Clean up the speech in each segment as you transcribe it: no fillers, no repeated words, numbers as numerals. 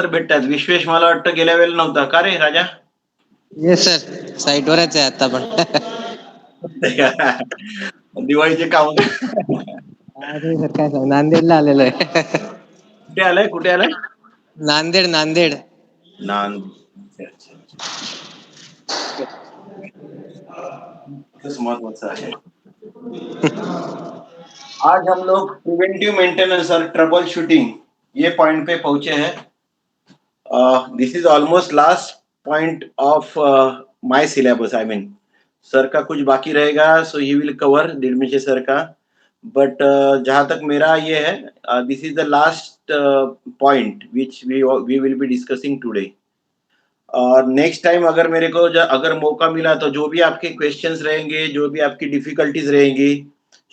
Sir भेटतात. विश्वेश मला वाटतं गेल्या वेळेला नव्हता का रे राजा? येस सर, साईटवरच आहे आता पण. दिवाळीचे काम. अरे सर काय सांग, नांदेडला आलेलो आहे. कुठे आलाय? कुठे आलाय? नांदेड नांदेड. महत्वाचं आहे. आज हम लोग प्रिवेंटिव मेंटेनेंस और ट्रबल शूटिंग ये पॉइंट पे पहुंचे हैं. This is almost last point of my syllabus. I mean sir का कुछ बाकी रहेगा, सो ही विल कवर दिलमिशे सर का. बट जहां तक मेरा ये है, this is the last point which we will be discussing today. और नेक्स्ट टाइम अगर मेरे को अगर मौका मिला तो जो भी आपके क्वेश्चंस रहेंगे, जो भी आपकी डिफिकल्टीज रहेंगी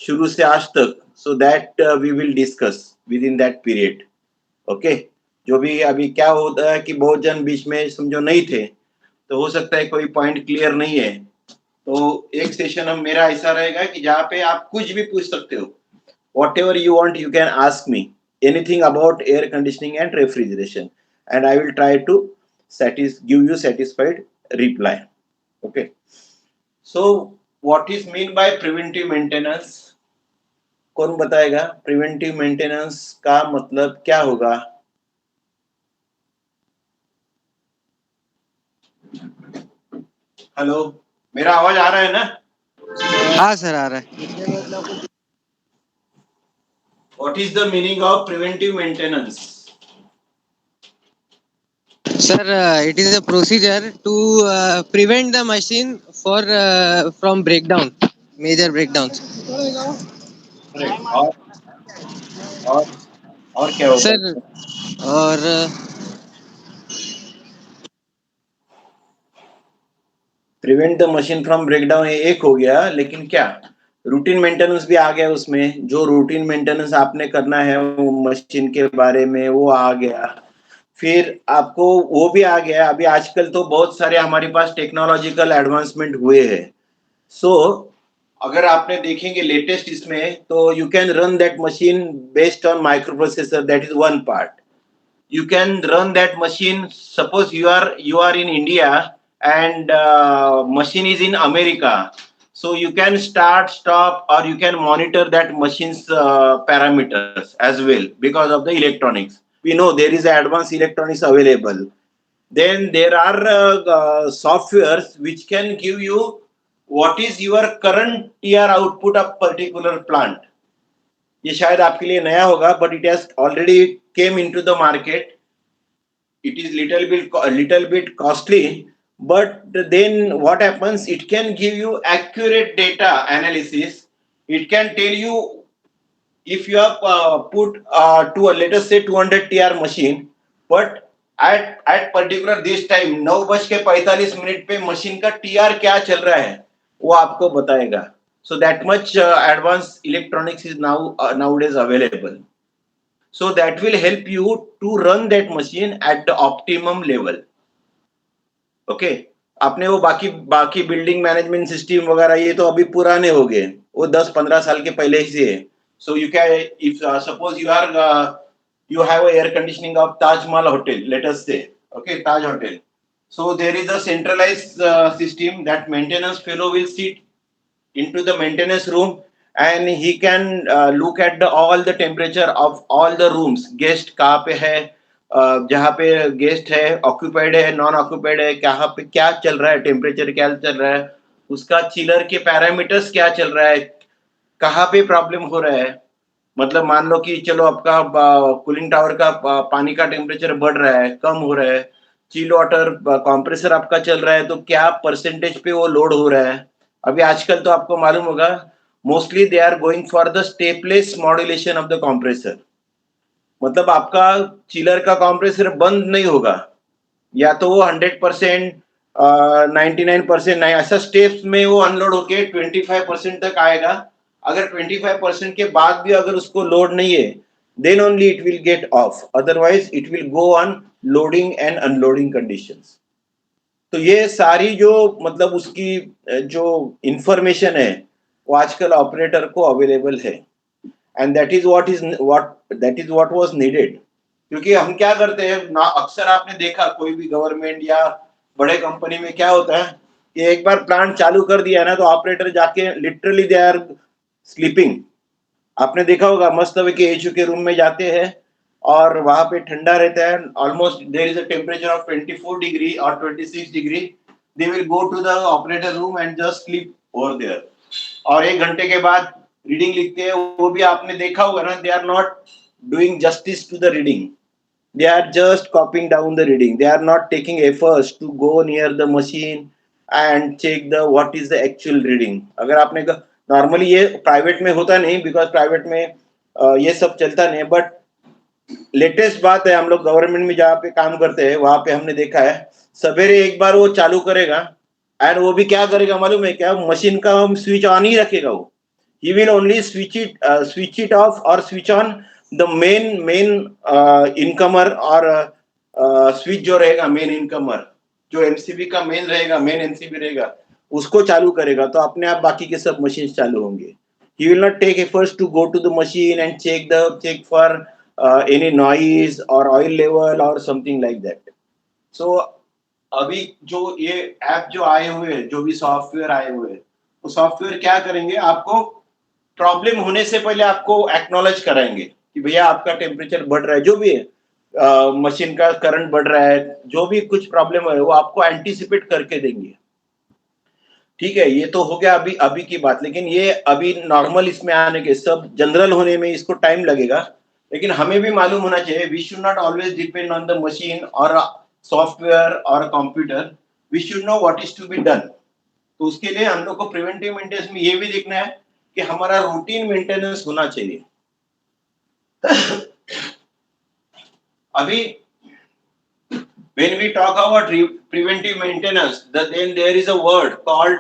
शुरू से आज तक, so that we will discuss within that period. Okay. जो भी अभी क्या होता है कि बहुत जन बीच में समझो नहीं थे, तो हो सकता है कोई पॉइंट क्लियर नहीं है, तो एक सेशन हम मेरा ऐसा रहेगा कि जहाँ पे आप कुछ भी पूछ सकते हो. What ever you want you can ask me anything about air conditioning and refrigeration, and I will try to give you satisfied reply. Okay. So what is mean by preventive maintenance? कौन बताएगा preventive maintenance का मतलब क्या होगा? Hello, मेरा आवाज आ रहा है ना? हाँ सर आ रहा है. What is the meaning of preventive maintenance? Sir, it is a procedure to prevent the machine from breakdown, major breakdowns. और और क्या होगा? सर और prevent the machine from breakdown एक हो गया, लेकिन क्या रूटीन मेंटेनेंस भी आ गया उसमें? जो रूटीन मेंटेनेंस आपने करना है वो मशीन के बारे में वो आ गया. फिर आपको वो भी आ गया. अभी आजकल तो बहुत सारे हमारे पास टेक्नोलॉजिकल एडवांसमेंट हुए हैं. सो अगर आपने देखेंगे लेटेस्ट इसमें, तो you can run that machine based on micro processor. That is one part. You can run that machine. Suppose you are in India and machine is in America, so you can start, stop, or you can monitor that machine's parameters as well because of the electronics. We know there is advanced electronics available. Then there are softwares which can give you what is your current TR output of particular plant. ये शायद आपके लिए नया होगा, but it has already came into the market. It is little bit costly, but then what happens? It can give you accurate data analysis. It can tell you if you have put to let us say 200 TR machine, but at particular this time 9:45 पे machine का TR क्या चल रहा है वो आपको बताएगा. So that much advanced electronics is nowadays available. So that will help you to run that machine at the optimum level. Okay. आपने वो बाकी बिल्डिंग मैनेजमेंट सिस्टम वगैरह ये तो अभी पुराने हो गए, वो 10-15 साल के पहले ही से है. So you can, if suppose you have a air conditioning of Taj Mahal hotel, let us say, okay, Taj hotel. So there is a centralized system that maintenance fellow will sit into the maintenance room, and he can look at all the temperature of all the rooms. Guest कहाँ पे है, जहाँ पे guest है, occupied है, non occupied है, कहाँ पे क्या चल रहा है, टेम्परेचर क्या चल रहा है, उसका चिलर के पैरामीटर्स क्या चल रहा है, कहाँ पे प्रॉब्लम हो रहा है. मतलब मान लो कि चलो आपका कूलिंग टावर का पानी का टेम्परेचर बढ़ रहा है, कम हो रहा है, चिल वाटर कंप्रेसर आपका चल रहा है, तो क्या परसेंटेज पे वो लोड हो रहा है. अभी आजकल तो आपको मालूम होगा, mostly they are going for the stepless modulation of the compressor. मतलब आपका चिलर का कंप्रेसर बंद नहीं होगा, या तो वो 100%, 99% नहीं, ऐसा स्टेप्स में वो अनलोड होके 25% तक आएगा. अगर 25% के बाद भी अगर उसको लोड नहीं है, then only it will get off. Otherwise it will go on loading and unloading conditions. तो ये सारी जो मतलब उसकी जो इंफॉर्मेशन है वो आजकल ऑपरेटर को अवेलेबल है, and that is what was needed. क्योंकि हम क्या करते हैं ना, अक्सर आपने देखा कोई भी गवर्नमेंट या बड़े कंपनी में क्या होता है कि एक बार प्लांट चालू कर दिया ना तो ऑपरेटर जाके लिटरली दे आर स्लीपिंग। आपने देखा होगा मस्त के एचयू के रूम में जाते हैं और वहां पे ठंडा रहता है, almost there is a temperature of 24 degree और 26 degree, they will go to the operator room and just sleep over there. और 1 घंटे के बाद रीडिंग लिखते हैं, वो भी आपने देखा होगा ना, they are not doing justice to the reading, they are just copying down the reading, they are not taking efforts to go near the machine and check the what is the actual reading। अगर आपने normally ये private में होता नहीं, because private में ये सब चलता नहीं, बट लेटेस्ट बात है, हम लोग गवर्नमेंट में जहाँ पे काम करते हैं वहां पे हमने देखा है सवेरे एक बार वो चालू करेगा एंड वो भी क्या करेगा मालूम है क्या, मशीन का हम स्विच ऑन ही रखेगा वो, he will only switch it off or switch on the main incomer और स्विच जो रहेगा मेन इनकमर, जो एमसीबी का मेन रहेगा, मेन एमसीबी रहेगा, उसको चालू करेगा तो अपने आप बाकी के सब मशीन चालू होंगे। he will not take efforts to go to the machine and check for any noise or oil level or something like that। so अभी जो ये ऐप जो आए हुए हैं, जो भी सॉफ्टवेयर आए हुए हैं, तो सॉफ्टवेयर क्या करेंगे, आपको प्रॉब्लम होने से पहले आपको एक्नॉलेज कराएंगे कि भैया आपका टेम्परेचर बढ़ रहा है, जो भी है, मशीन का करंट बढ़ रहा है, जो भी कुछ प्रॉब्लम है वो आपको एंटीसिपेट करके देंगे। ठीक है, ये तो हो गया अभी अभी की बात, लेकिन ये अभी नॉर्मल इसमें आने के सब जनरल होने में इसको टाइम लगेगा, लेकिन हमें भी मालूम होना चाहिए we should not always depend on the machine और सॉफ्टवेयर और computer, we should know what is to be done. तो उसके लिए हम लोग को प्रिवेंटिव मेंटेनेंस में ये भी देखना है कि हमारा रूटीन मेंटेनेंस होना चाहिए। अभी when we talk about preventive maintenance, then there is a word called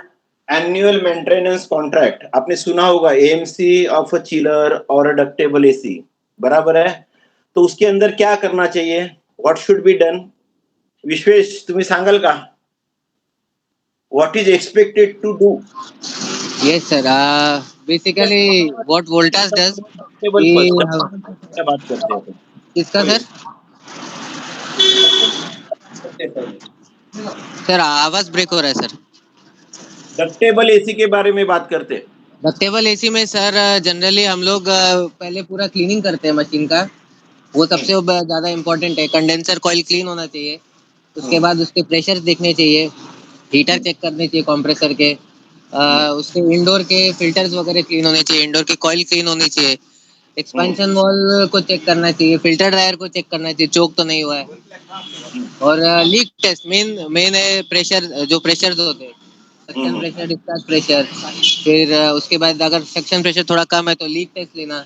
annual maintenance contract। आपने सुना होगा AMC of a chiller or a ductable AC, बराबर है? तो उसके अंदर क्या करना चाहिए, what should be done? Vishwesh तुम्ही सांगाल का, what is expected to do? Yes sir, basically what Voltas does, बात करते हैं किसका सर? सर आवाज ब्रेक हो रहा है सर। डक्टेबल एसी के बारे में बात करते हैं। डक्टेबल एसी में सर जनरली हम लोग पहले पूरा क्लीनिंग करते हैं मशीन का, वो सबसे ज्यादा इम्पोर्टेंट है। कंडेंसर कॉइल क्लीन होना चाहिए, उसके बाद उसके प्रेशर देखने चाहिए, हीटर चेक करने चाहिए कंप्रेसर के, उसके इंडोर के फिल्टर्स वगैरह क्लीन होने चाहिए, इंडोर की कॉइल क्लीन होनी चाहिए, एक्सपेंशन वॉल को चेक करना चाहिए, फिल्टर ड्रायर को चेक करना चाहिए चोक तो नहीं हुआ है, और लीक टेस्ट मेन है। प्रेशर जो प्रेशर होते हैं, सक्शन प्रेशर, डिस्चार्ज प्रेशर, फिर उसके बाद अगर सक्शन प्रेशर थोड़ा कम है तो लीक टेस्ट लेना।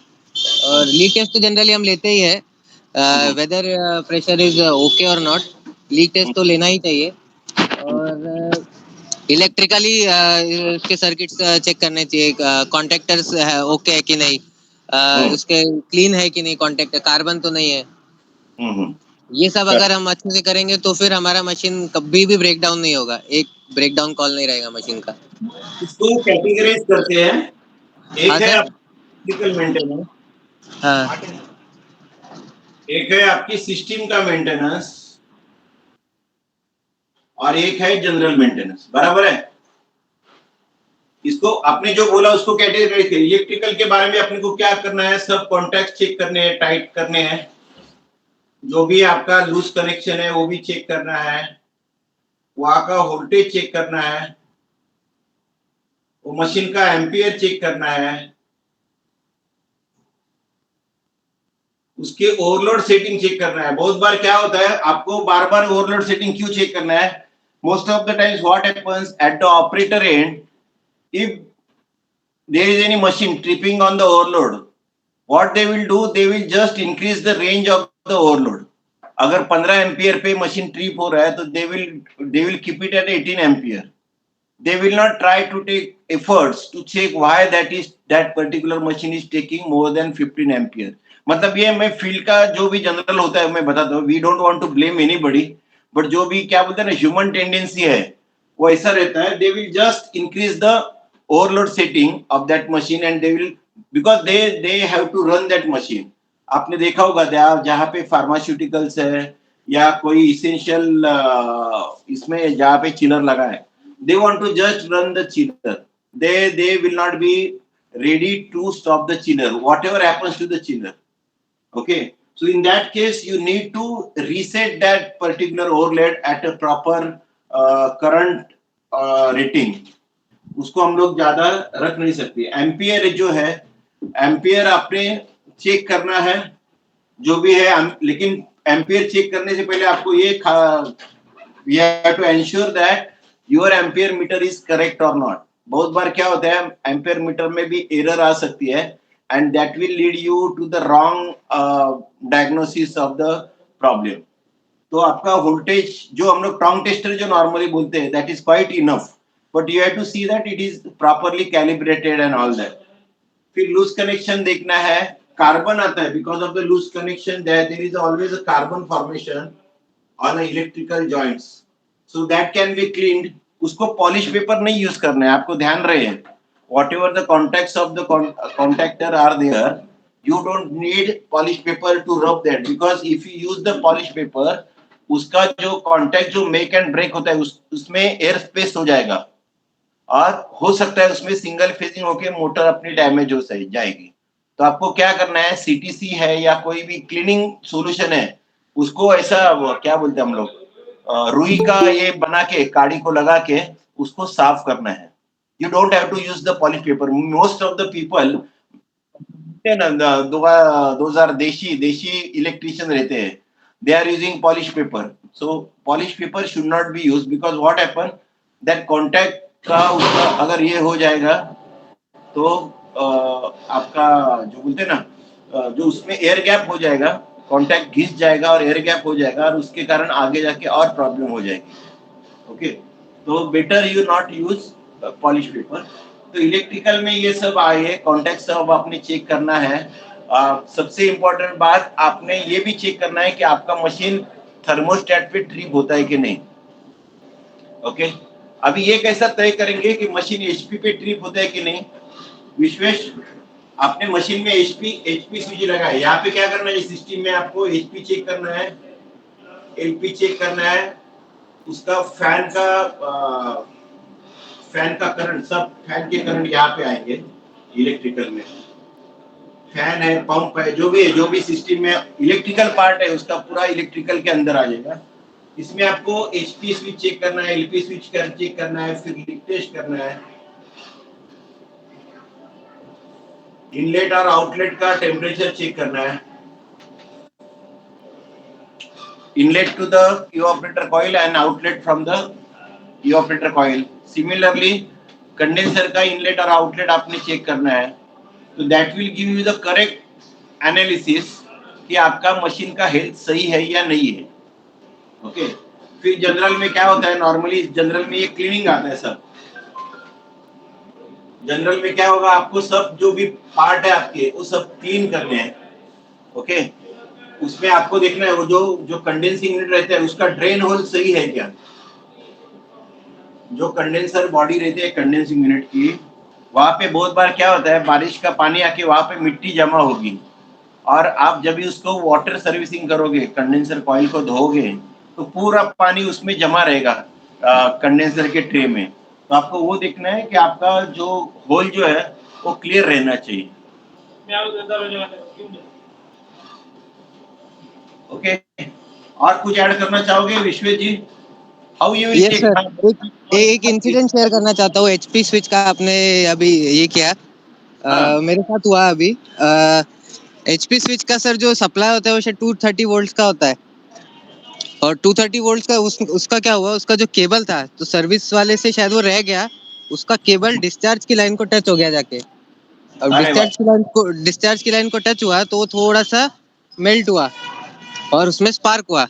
और लीक टेस्ट तो जनरली हम लेते ही है, वेदर प्रेशर इज ओके और नॉट, लीक टेस्ट तो लेना ही चाहिए। और इलेक्ट्रिकली उसके सर्किट्स चेक करने चाहिए, कॉन्टेक्टर्स ओके है कि नहीं, उसके क्लीन है कि नहीं, कॉन्टेक्टर कार्बन तो नहीं है। ये सब अगर हम अच्छे से करेंगे तो फिर हमारा मशीन कभी भी ब्रेक डाउन नहीं होगा, एक ब्रेक डाउन कॉल नहीं रहेगा मशीन का। इसको कैटेगराइज करते हैं, एक है इलेक्ट्रिकल मेंटेनेंस, हाँ, एक है आपकी सिस्टम का मेंटेनेंस, और एक है जनरल मेंटेनेंस, बराबर है। इसको आपने जो बोला उसको कैटेगराइज करिए। इलेक्ट्रिकल के बारे में अपने को क्या करना है, सब कॉन्टैक्ट चेक करने हैं, टाइट करने हैं, जो भी आपका लूज कनेक्शन है वो भी चेक करना है, वहां का वोल्टेज चेक करना है, वो मशीन का एम्पियर चेक करना है, उसके ओवरलोड सेटिंग चेक करना है। बहुत बार क्या होता है, आपको बार बार ओवरलोड सेटिंग क्यों चेक करना है, most of the times what happens at the operator and, if there is any machine tripping on the overload, what they will do, they will just increase the range of the overload। अगर 15 ampere पे machine trip हो रहा है तो they will keep it at 18 ampere. they will not try to take efforts to check why that particular machine is taking more than 15 ampere. मतलब ये मैं field का जो भी जनरल होता है मैं बताता हूँ, we don't want to blame anybody, but जो भी क्या बोलते हैं ना ह्यूमन टेंडेंसी है वो ऐसा रहता है, they will just increase the overload setting of that machine and they will, because they have to run that machine। आपने देखा होगा जहाँ पे फार्मास्यूटिकल्स है या कोई इसेंशियल इसमें जहाँ पे चिलर लगा है, they want to just run the chiller, they will not be ready to stop the chiller whatever happens to the chiller. Okay, so in that case you need to reset that particular overload at a proper current rating. उसको हम लोग ज्यादा रख नहीं सकते. Ampere जो है, ampere आपने चेक करना है जो भी है, लेकिन एम्पियर चेक करने से पहले आपको ये we have to ensure that your ampere meter is correct or not. बहुत बार क्या होता है, एम्पियर मीटर में भी एरर आ सकती है and that will lead you to the wrong diagnosis of the problem. तो आपका वोल्टेज जो हम लोग टोंग टेस्टर जो नॉर्मली बोलते हैं, that is quite enough, but you have to see that it is properly calibrated and all that. फिर loose connection देखना है, कार्बन आता है, because of the loose connection there is always a carbon formation on electrical joints, so that can be cleaned. उसको polish paper नहीं use करना है, आपको ध्यान रहे. Whatever the contacts of the contactor are there, you don't need polish paper to rub that, because if you use the polish paper, उसका जो contact जो मेक एंड ब्रेक होता है उसमें एयर स्पेस हो जाएगा और हो सकता है उसमें सिंगल फेजिंग होके मोटर अपनी डैमेज हो जाएगी. तो आपको क्या करना है, सीटीसी है या कोई भी क्लीनिंग सॉल्यूशन है, उसको ऐसा क्या बोलते हैं हम लोग, रुई का ये बना के काड़ी को लगा के उसको साफ करना है. You don't have to use the polish paper. Most of the people those are desi electrician रहते हैं, they are using polish paper. So polish paper should not be used because what happen, that contact का उसका अगर ये हो जाएगा तो आपका जो बोलते हैं ना, जो उसमें एयर गैप हो जाएगा, कांटेक्ट घिस जाएगा और एयर गैप हो जाएगा और उसके कारण आगे जाके और प्रॉब्लम हो जाएगी. ओके, तो better you not use polish paper. तो इलेक्ट्रिकल में ये सब आए, कांटेक्ट सब आपने चेक करना है. सबसे इम्पोर्टेंट बात आपने ये भी चेक करना है कि आपका मशीन थर्मोस्टेट पे ट्रिप होता है कि नहीं. ओके, अभी ये कैसा तय करेंगे कि मशीन एचपी पे ट्रिप होता है कि नहीं. विश्वेश, आपने मशीन में एचपी स्विच लगाया, यहाँ पे क्या करना है, सिस्टम में आपको एचपी चेक करना है, एलपी चेक करना है, उसका फैन का करंट, सब फैन के करंट यहाँ पे आएंगे. इलेक्ट्रिकल में फैन है, पंप है, जो भी सिस्टम में इलेक्ट्रिकल पार्ट है उसका पूरा इलेक्ट्रिकल के अंदर आ जाएगा. इसमें आपको एचपी स्विच चेक करना है, एलपी स्विच चेक करना है, फिर लीक टेस्ट करना है, इनलेट और आउटलेट का टेम्परेचर चेक करना है, inlet to the evaporator coil and outlet from the evaporator coil. Similarly condenser का इनलेट और आउटलेट आपने चेक करना है. तो that will give you the correct analysis कि आपका मशीन का हेल्थ सही है या नहीं है. ओके, फिर जनरल में क्या होता है, नॉर्मली जनरल में ये क्लीनिंग आता है. सब जनरल में क्या होगा, आपको सब जो भी पार्ट है आपके वो सब क्लीन करने हैं. ओके, उसमें आपको देखना है वो जो कंडेंसिंग यूनिट रहता है उसका ड्रेन होल सही है क्या. जो कंडेंसर बॉडी रहती है कंडेंसिंग यूनिट की, वहां पे बहुत बार क्या होता है, बारिश का पानी आके वहां पे मिट्टी जमा होगी और आप जब भी उसको वाटर सर्विसिंग करोगे, कंडेंसर कॉइल को धोगे, तो पूरा पानी उसमें जमा रहेगा कंडेंसर के ट्रे में. तो आपको वो देखना है कि आपका जो होल जो है वो क्लियर रहना चाहिए. ओके, और कुछ ऐड करना चाहोगे Vishwesh ji? How you will take. एक इंसिडेंट शेयर करना चाहता हूँ. एचपी स्विच का आपने अभी ये किया, मेरे साथ हुआ अभी. एचपी स्विच का सर जो सप्लाई होता है वो 230 वोल्ट्स का होता है और 230 वोल्ट्स का उसका क्या हुआ, उसका जो केबल था तो सर्विस वाले से शायद वो रह गया, उसका केबल डिस्चार्ज की लाइन को टच हो गया जाके. और डिस्चार्ज की लाइन को टच हुआ तो वो थोड़ा सा मेल्ट हुआ और उसमें स्पार्क हुआ.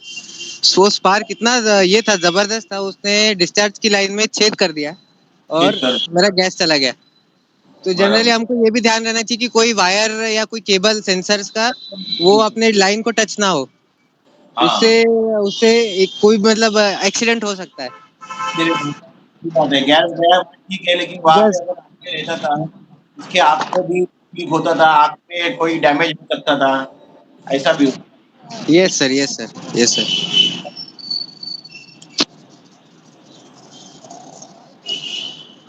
वो स्पार्क इतना ये था, जबरदस्त था, उसने डिस्चार्ज की लाइन में छेद कर दिया और मेरा गैस चला गया. तो जनरली हमको ये भी ध्यान रहना चाहिए कि कोई वायर या कोई केबल सेंसर्स का वो अपने लाइन को टच ना हो. उससे एक कोई मतलब एक्सीडेंट हो सकता है. गैस गया ठीक है, लेकिन वहां पे अगर रहता था इसके आग को भी ठीक होता था, आग में कोई डैमेज हो सकता था. ऐसा भी हो। Yes sir, yes sir, yes sir.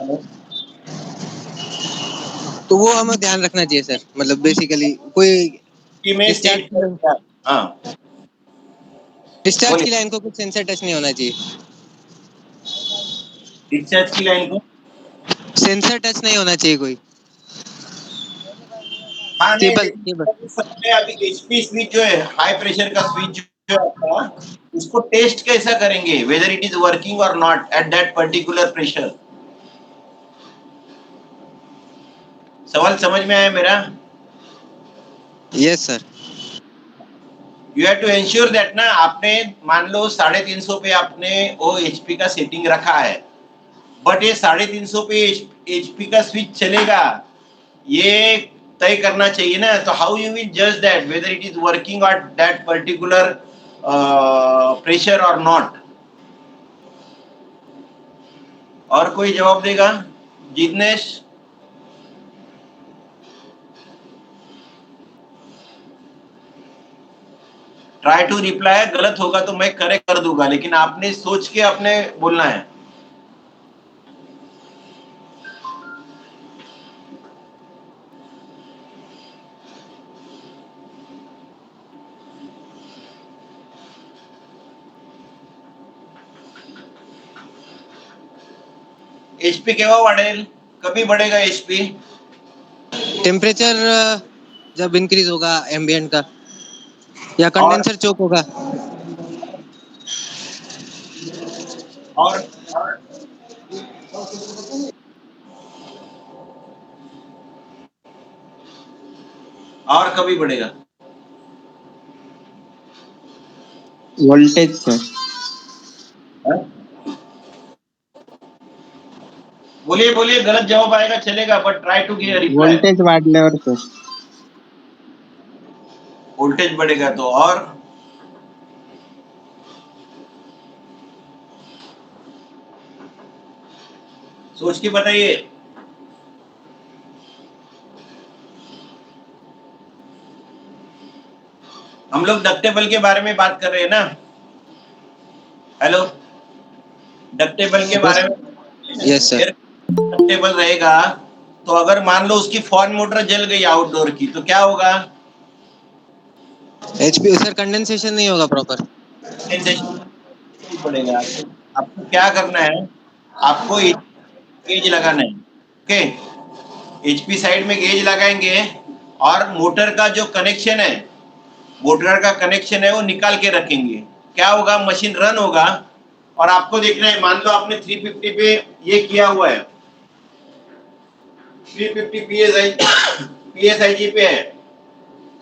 Hello. तो वो हमें ध्यान रखना चाहिए सर, मतलब बेसिकली कोई कि मैं डिस्चार्ज सेट की कर लाइन, दिया। हाँ, डिस्चार्ज की बोलिए। लाइन को कुछ सेंसर टच नहीं होना चाहिए। डिस्चार्ज की लाइन को। सेंसर टच नहीं होना चाहिए कोई। हाँ, नहीं केबल केबल। लेकिन सबने अभी एचपी स्विच जो है, हाई प्रेशर का स्विच जो है आपका, उसको टेस्ट कैसा करेंगे, वेदर इट इज वर्किंग और not at that particular pressure. सवाल समझ में आया मेरा? Yes sir. You have to ensure that ना, आपने मान लो 350 पे आपने वो एचपी का सेटिंग रखा है, बट ये 350 पे एचपी का स्विच चलेगा, ये तय करना चाहिए ना। तो हाउ यू विल जज that whether it is working at that particular pressure और नॉट। और कोई जवाब देगा? जिग्नेश। ट्राई टू रिप्लाई, गलत होगा तो मैं करेक्ट कर दूंगा, लेकिन आपने सोच के आपने बोलना है। एचपी केव्हा वाढेल, कभी बढ़ेगा एचपी? टेम्परेचर जब इंक्रीज होगा एम्बियंट का, या और कंडेंसर चोक होगा। और और कभी बढ़ेगा? Voltage sir. हाँ? बोलिए बोलिए, गलत जवाब आएगा चलेगा, but try to give reply. Voltage वाढल्यावर सर। वोल्टेज बढ़ेगा तो और सोच के बताइए। हम लोग डक्टेबल के बारे में बात कर रहे हैं ना। हेलो। डक्टेबल के यस, बारे में। Yes sir. डक्टेबल रहेगा तो अगर मान लो उसकी फॉन मोटर जल गई आउटडोर की, तो क्या होगा? एचपी सर, कंडेंसेशन नहीं होगा प्रॉपर। कंडेंसेशन पड़ेगा। आपको क्या करना है, आपको गेज लगाना है। ओके, एचपी साइड में गेज लगाएंगे और मोटर का जो कनेक्शन है, मोटर का कनेक्शन है वो निकाल के रखेंगे। क्या होगा, मशीन रन होगा और आपको देखना है, मान लो आपने 350 पे ये किया हुआ है, 350 पीएसआईजी पे है,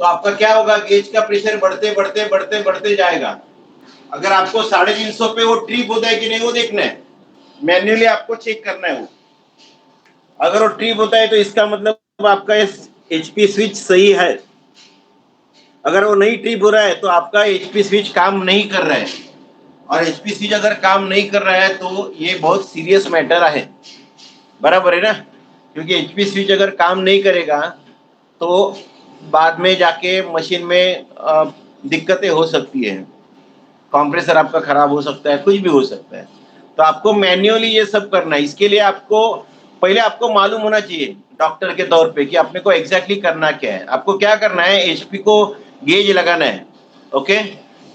तो आपका क्या होगा, गेज का प्रेशर बढ़ते बढ़ते बढ़ते बढ़ते जाएगा। अगर आपको 350 पे वो ट्रिप होता है कि नहीं वो देखना है, मैन्युअली आपको चेक करना है वो। अगर वो ट्रिप होता है तो इसका मतलब आपका एचपी स्विच सही है। अगर वो नहीं ट्रिप हो रहा है तो आपका एचपी स्विच काम नहीं कर रहा है, और एचपी स्विच अगर काम नहीं कर रहा है तो ये बहुत सीरियस मैटर है। बराबर है ना? क्योंकि एचपी स्विच अगर काम नहीं करेगा तो बाद में जाके मशीन में दिक्कतें हो सकती है, कंप्रेसर आपका खराब हो सकता है, कुछ भी हो सकता है। तो आपको मैन्युअली ये सब करना है। इसके लिए आपको पहले आपको मालूम होना चाहिए डॉक्टर के तौर पे कि अपने को एग्जैक्टली करना क्या है। आपको क्या करना है, एचपी को गेज लगाना है। ओके,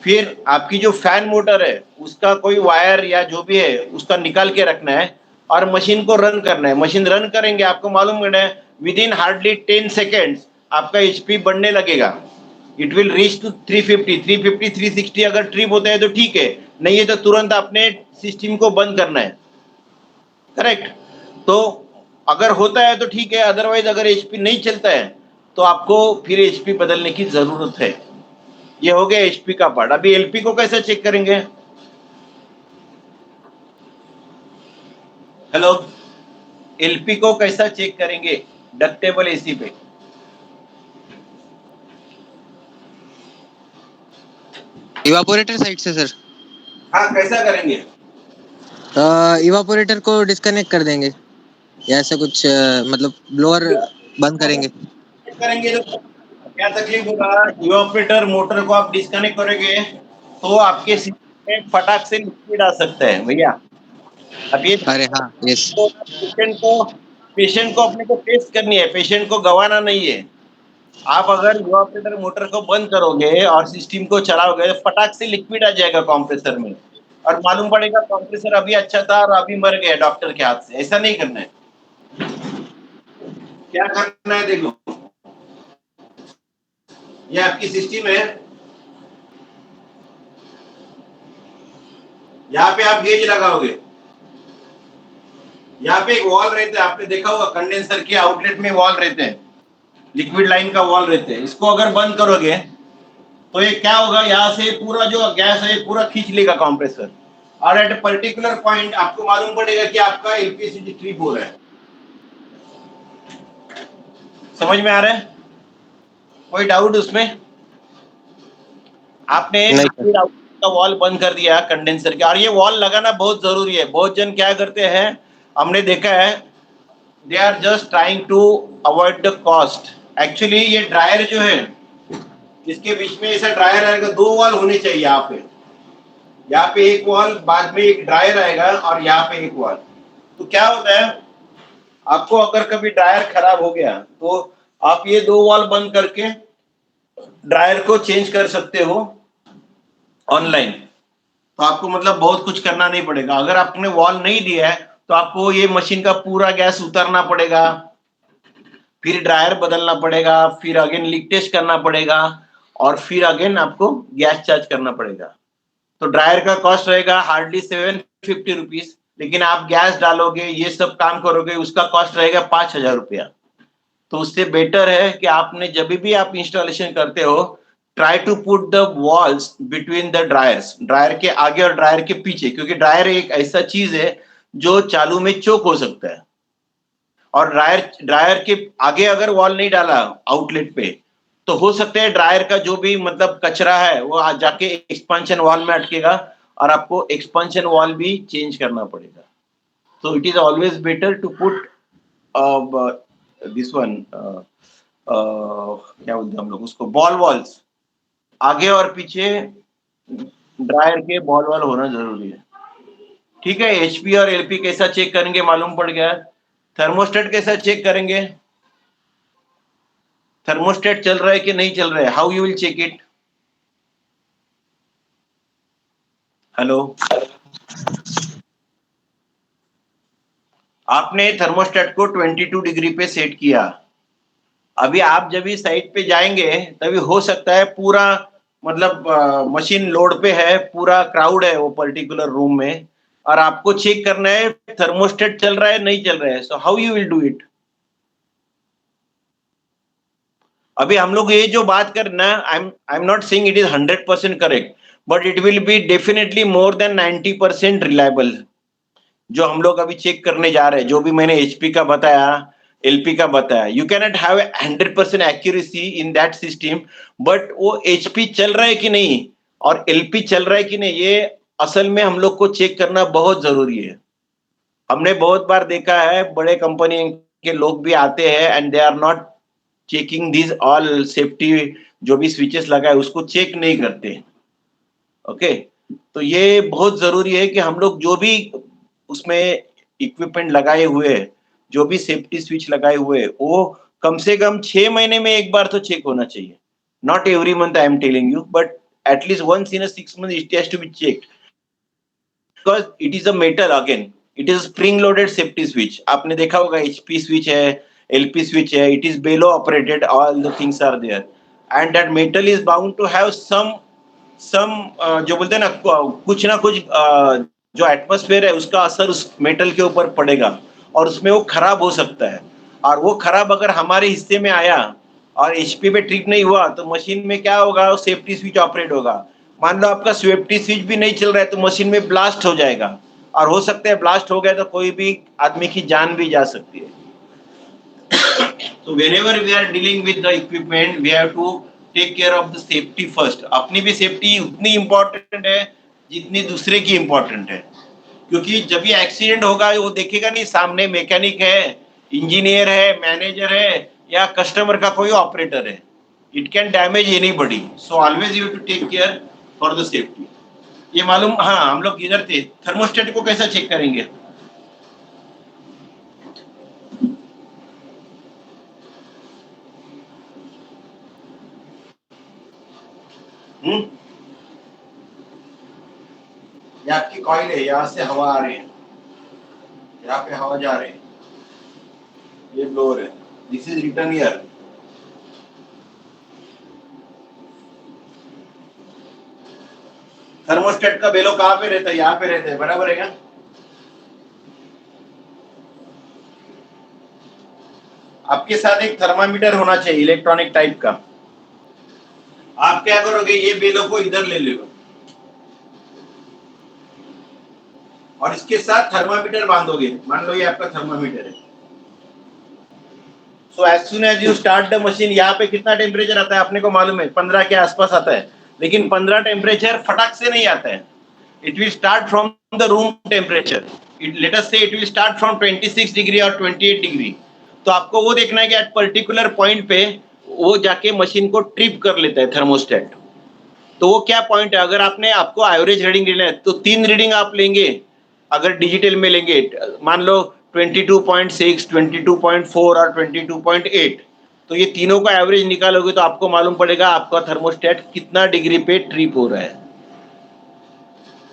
फिर आपकी जो फैन मोटर है उसका कोई वायर या जो भी है उसका निकाल के रखना है और मशीन को रन करना है। मशीन रन करेंगे, आपको मालूम करना है विद इन हार्डली 10 सेकेंड्स आपका एचपी बढ़ने लगेगा। It will reach to 350, 350, 360। अगर ट्रिप होता है तो ठीक है, नहीं है तो तुरंत अपने सिस्टम को बंद करना है। करेक्ट? तो अगर होता है तो ठीक है, अदरवाइज अगर एचपी नहीं चलता है तो आपको फिर एचपी बदलने की जरूरत है। ये हो गया एचपी का पार्ट। अभी एलपी को कैसे चेक करेंगे? हेलो, एलपी को कैसा चेक करेंगे डक्टेबल एसी पे? इवापोरेटर साइड से सर। हाँ, कैसा करेंगे? इवापोरेटर को डिस्कनेक्ट कर देंगे, या ऐसा कुछ मतलब ब्लोअर बंद करेंगे। करेंगे तो क्या तकलीफ होगा, इवापोरेटर मोटर को आप डिस्कनेक्ट करोगे तो आपके सिस्टम में फटाक से लिक्विड आ सकता है भैया। अब ये अरे हाँ, यस। पेशेंट को अपने को टेस्ट करनी है, पेशेंट को गंवाना नहीं है। आप अगर इवापोरेटर मोटर को बंद करोगे और सिस्टम को चलाओगे तो फटाक से लिक्विड आ जाएगा कंप्रेसर में, और मालूम पड़ेगा कंप्रेसर अभी अच्छा था और अभी मर गया डॉक्टर के हाथ से। ऐसा नहीं करना है। क्या करना है देखो, ये आपकी सिस्टम है, यहाँ पे आप गेज लगाओगे, यहाँ पे एक वॉल रहता है, आपने देखा होगा कंडेंसर के आउटलेट में वॉल रहते हैं, लिक्विड लाइन का वॉल रहते हैं। इसको अगर बंद करोगे तो ये क्या होगा, यहाँ से पूरा जो गैस है पूरा खींच लेगा कंप्रेसर, और एट ए पर्टिकुलर पॉइंट आपको मालूम पड़ेगा कि आपका एलपीसी ट्रिप हो रहा है। समझ में आ रहा है? कोई डाउट उसमें? आपने लिक्विड आउटलेट का वॉल बंद कर दिया कंडेंसर के, और ये वॉल लगाना बहुत जरूरी है। बहुत जन क्या करते हैं, हमने देखा है, they are just trying to avoid the cost. Actually ये ड्रायर जो है, इसके बीच में ऐसा ड्रायर आएगा, 2 वॉल होने चाहिए यहाँ पे एक वॉल, बाद में एक ड्रायर आएगा और यहाँ पे एक वॉल। तो क्या होता है, आपको अगर कभी ड्रायर खराब हो गया तो आप ये 2 वॉल बंद करके ड्रायर को चेंज कर सकते हो ऑनलाइन। तो आपको मतलब बहुत कुछ करना नहीं पड़ेगा। अगर आपने वॉल नहीं दिया है तो आपको ये मशीन का पूरा गैस उतारना पड़ेगा, फिर ड्रायर बदलना पड़ेगा, फिर अगेन लीक टेस्ट करना पड़ेगा, और फिर अगेन आपको गैस चार्ज करना पड़ेगा। तो ड्रायर का कॉस्ट रहेगा हार्डली 750 रुपीज, लेकिन आप गैस डालोगे, ये सब काम करोगे, उसका कॉस्ट रहेगा 5000 रुपया। तो उससे बेटर है कि आपने जब भी आप इंस्टॉलेशन करते हो, try to put the valves between the dryers, dryer के आगे और ड्रायर के पीछे, क्योंकि ड्रायर एक ऐसा चीज है जो चालू में चोक हो सकता है। और ड्रायर के आगे अगर वॉल नहीं डाला आउटलेट पे, तो हो सकता है ड्रायर का जो भी मतलब कचरा है वो जाके एक्सपांशन वॉल में अटकेगा, और आपको एक्सपांशन वॉल भी चेंज करना पड़ेगा। तो it is always better to put this one, क्या बोलते हैं हम लोग उसको, बॉल वॉल्स, आगे और पीछे ड्रायर के बॉल वॉल होना जरूरी है। ठीक है, एचपी और एलपी कैसा चेक करेंगे मालूम पड़ गया। थर्मोस्टेट कैसा चेक करेंगे, थर्मोस्टेट चल रहा है कि नहीं चल रहा है, how you will check it? Hello, आपने थर्मोस्टेट को 22 डिग्री पे सेट किया। अभी आप जब भी साइट पे जाएंगे तभी हो सकता है पूरा मतलब मशीन लोड पे है, पूरा क्राउड है वो पर्टिकुलर रूम में, और आपको चेक करना है थर्मोस्टेट चल रहा है नहीं चल रहा है। So how you will do it? अभी हम लोग ये जो बात करना, I am not saying it is 100% correct, but it will be definitely more than 90% reliable. जो हम लोग अभी चेक करने जा रहे हैं, जो भी मैंने एचपी का बताया, एलपी का बताया, you can not have 100% accuracy in that system, but वो एचपी चल रहा है कि नहीं और एलपी चल रहा है कि नहीं, ये असल में हम लोग को चेक करना बहुत जरूरी है। हमने बहुत बार देखा है बड़े कंपनी के लोग भी आते हैं and they are not checking this all safety, जो भी स्विचेस लगा है उसको चेक नहीं करते। ओके, तो ये बहुत जरूरी है कि हम लोग जो भी उसमें इक्विपमेंट लगाए हुए, जो भी सेफ्टी स्विच लगाए हुए, वो कम से कम 6 महीने में एक बार तो चेक होना चाहिए। Not every month I am telling you, but at least once in a 6 months it has to be checked, because it is a metal, again it is spring loaded safety switch. आपने देखा होगा HP switch है, LP switch है, it is bellow operated, all the things are there, and that metal is bound to have some जो बोलते हैं ना, कुछ ना कुछ जो एटमॉस्फेयर है उसका असर उस मेटल के ऊपर पड़ेगा, और उसमें वो खराब हो सकता है। और वो खराब अगर हमारे हिस्से में आया और एचपी पे ठीक नहीं हुआ तो मशीन में क्या होगा, सेफ्टी स्विच ऑपरेट होगा। मान लो आपका सेफ्टी स्विच भी नहीं चल रहा है तो मशीन में ब्लास्ट हो जाएगा, और हो सकता है ब्लास्ट हो गया तो कोई भी आदमी की जान भी जा सकती है। So whenever we are dealing with the equipment, we have to take care of the safety first. अपनी भी सेफ्टी उतनी इम्पोर्टेंट है जितनी दूसरे की इम्पोर्टेंट है, क्योंकि जब ये एक्सीडेंट होगा वो देखेगा नहीं सामने मैकेनिक है, इंजीनियर है, मैनेजर है, या कस्टमर का कोई ऑपरेटर है। It can damage anybody. So always you have to take care for the safety. ये मालूम, हाँ हम लोग इधर थे, थर्मोस्टेट को कैसा चेक करेंगे? ये आपकी कॉइल है, यहाँ से हवा आ रही है, यहाँ पे हवा जा रही है, ये ब्लोअर है, this is return here. Thermostat का बेलो कहाँ पे रहता है? यहाँ पे रहता है, बराबर है क्या? आपके साथ एक थर्मामीटर होना चाहिए इलेक्ट्रॉनिक टाइप का. आप क्या करोगे, ये बेलो को इधर ले लो और इसके साथ थर्मामीटर बांधोगे. मान लो ये आपका थर्मामीटर है. So as soon as you start the machine, यहाँ पे कितना टेम्परेचर आता है आपने को मालूम है? 15 के आसपास आता है. लेकिन 15 टेम्परेचर फटाक से नहीं आता है. It will start from the room temperature. Let us say it will start from 26 degree और 28 डिग्री. तो आपको वो देखना है कि एट पर्टिकुलर पॉइंट पे वो जाके मशीन को ट्रिप कर लेता है थर्मोस्टेट. तो वो क्या पॉइंट है? अगर आपने आपको एवरेज रीडिंग लेना है तो 3 रीडिंग आप लेंगे. अगर डिजिटल में लेंगे, मान लो 22.6, 22.4 और 22.8, तो ये तीनों का एवरेज निकालोगे तो आपको मालूम पड़ेगा आपका थर्मोस्टेट कितना डिग्री पे ट्रिप हो रहा है.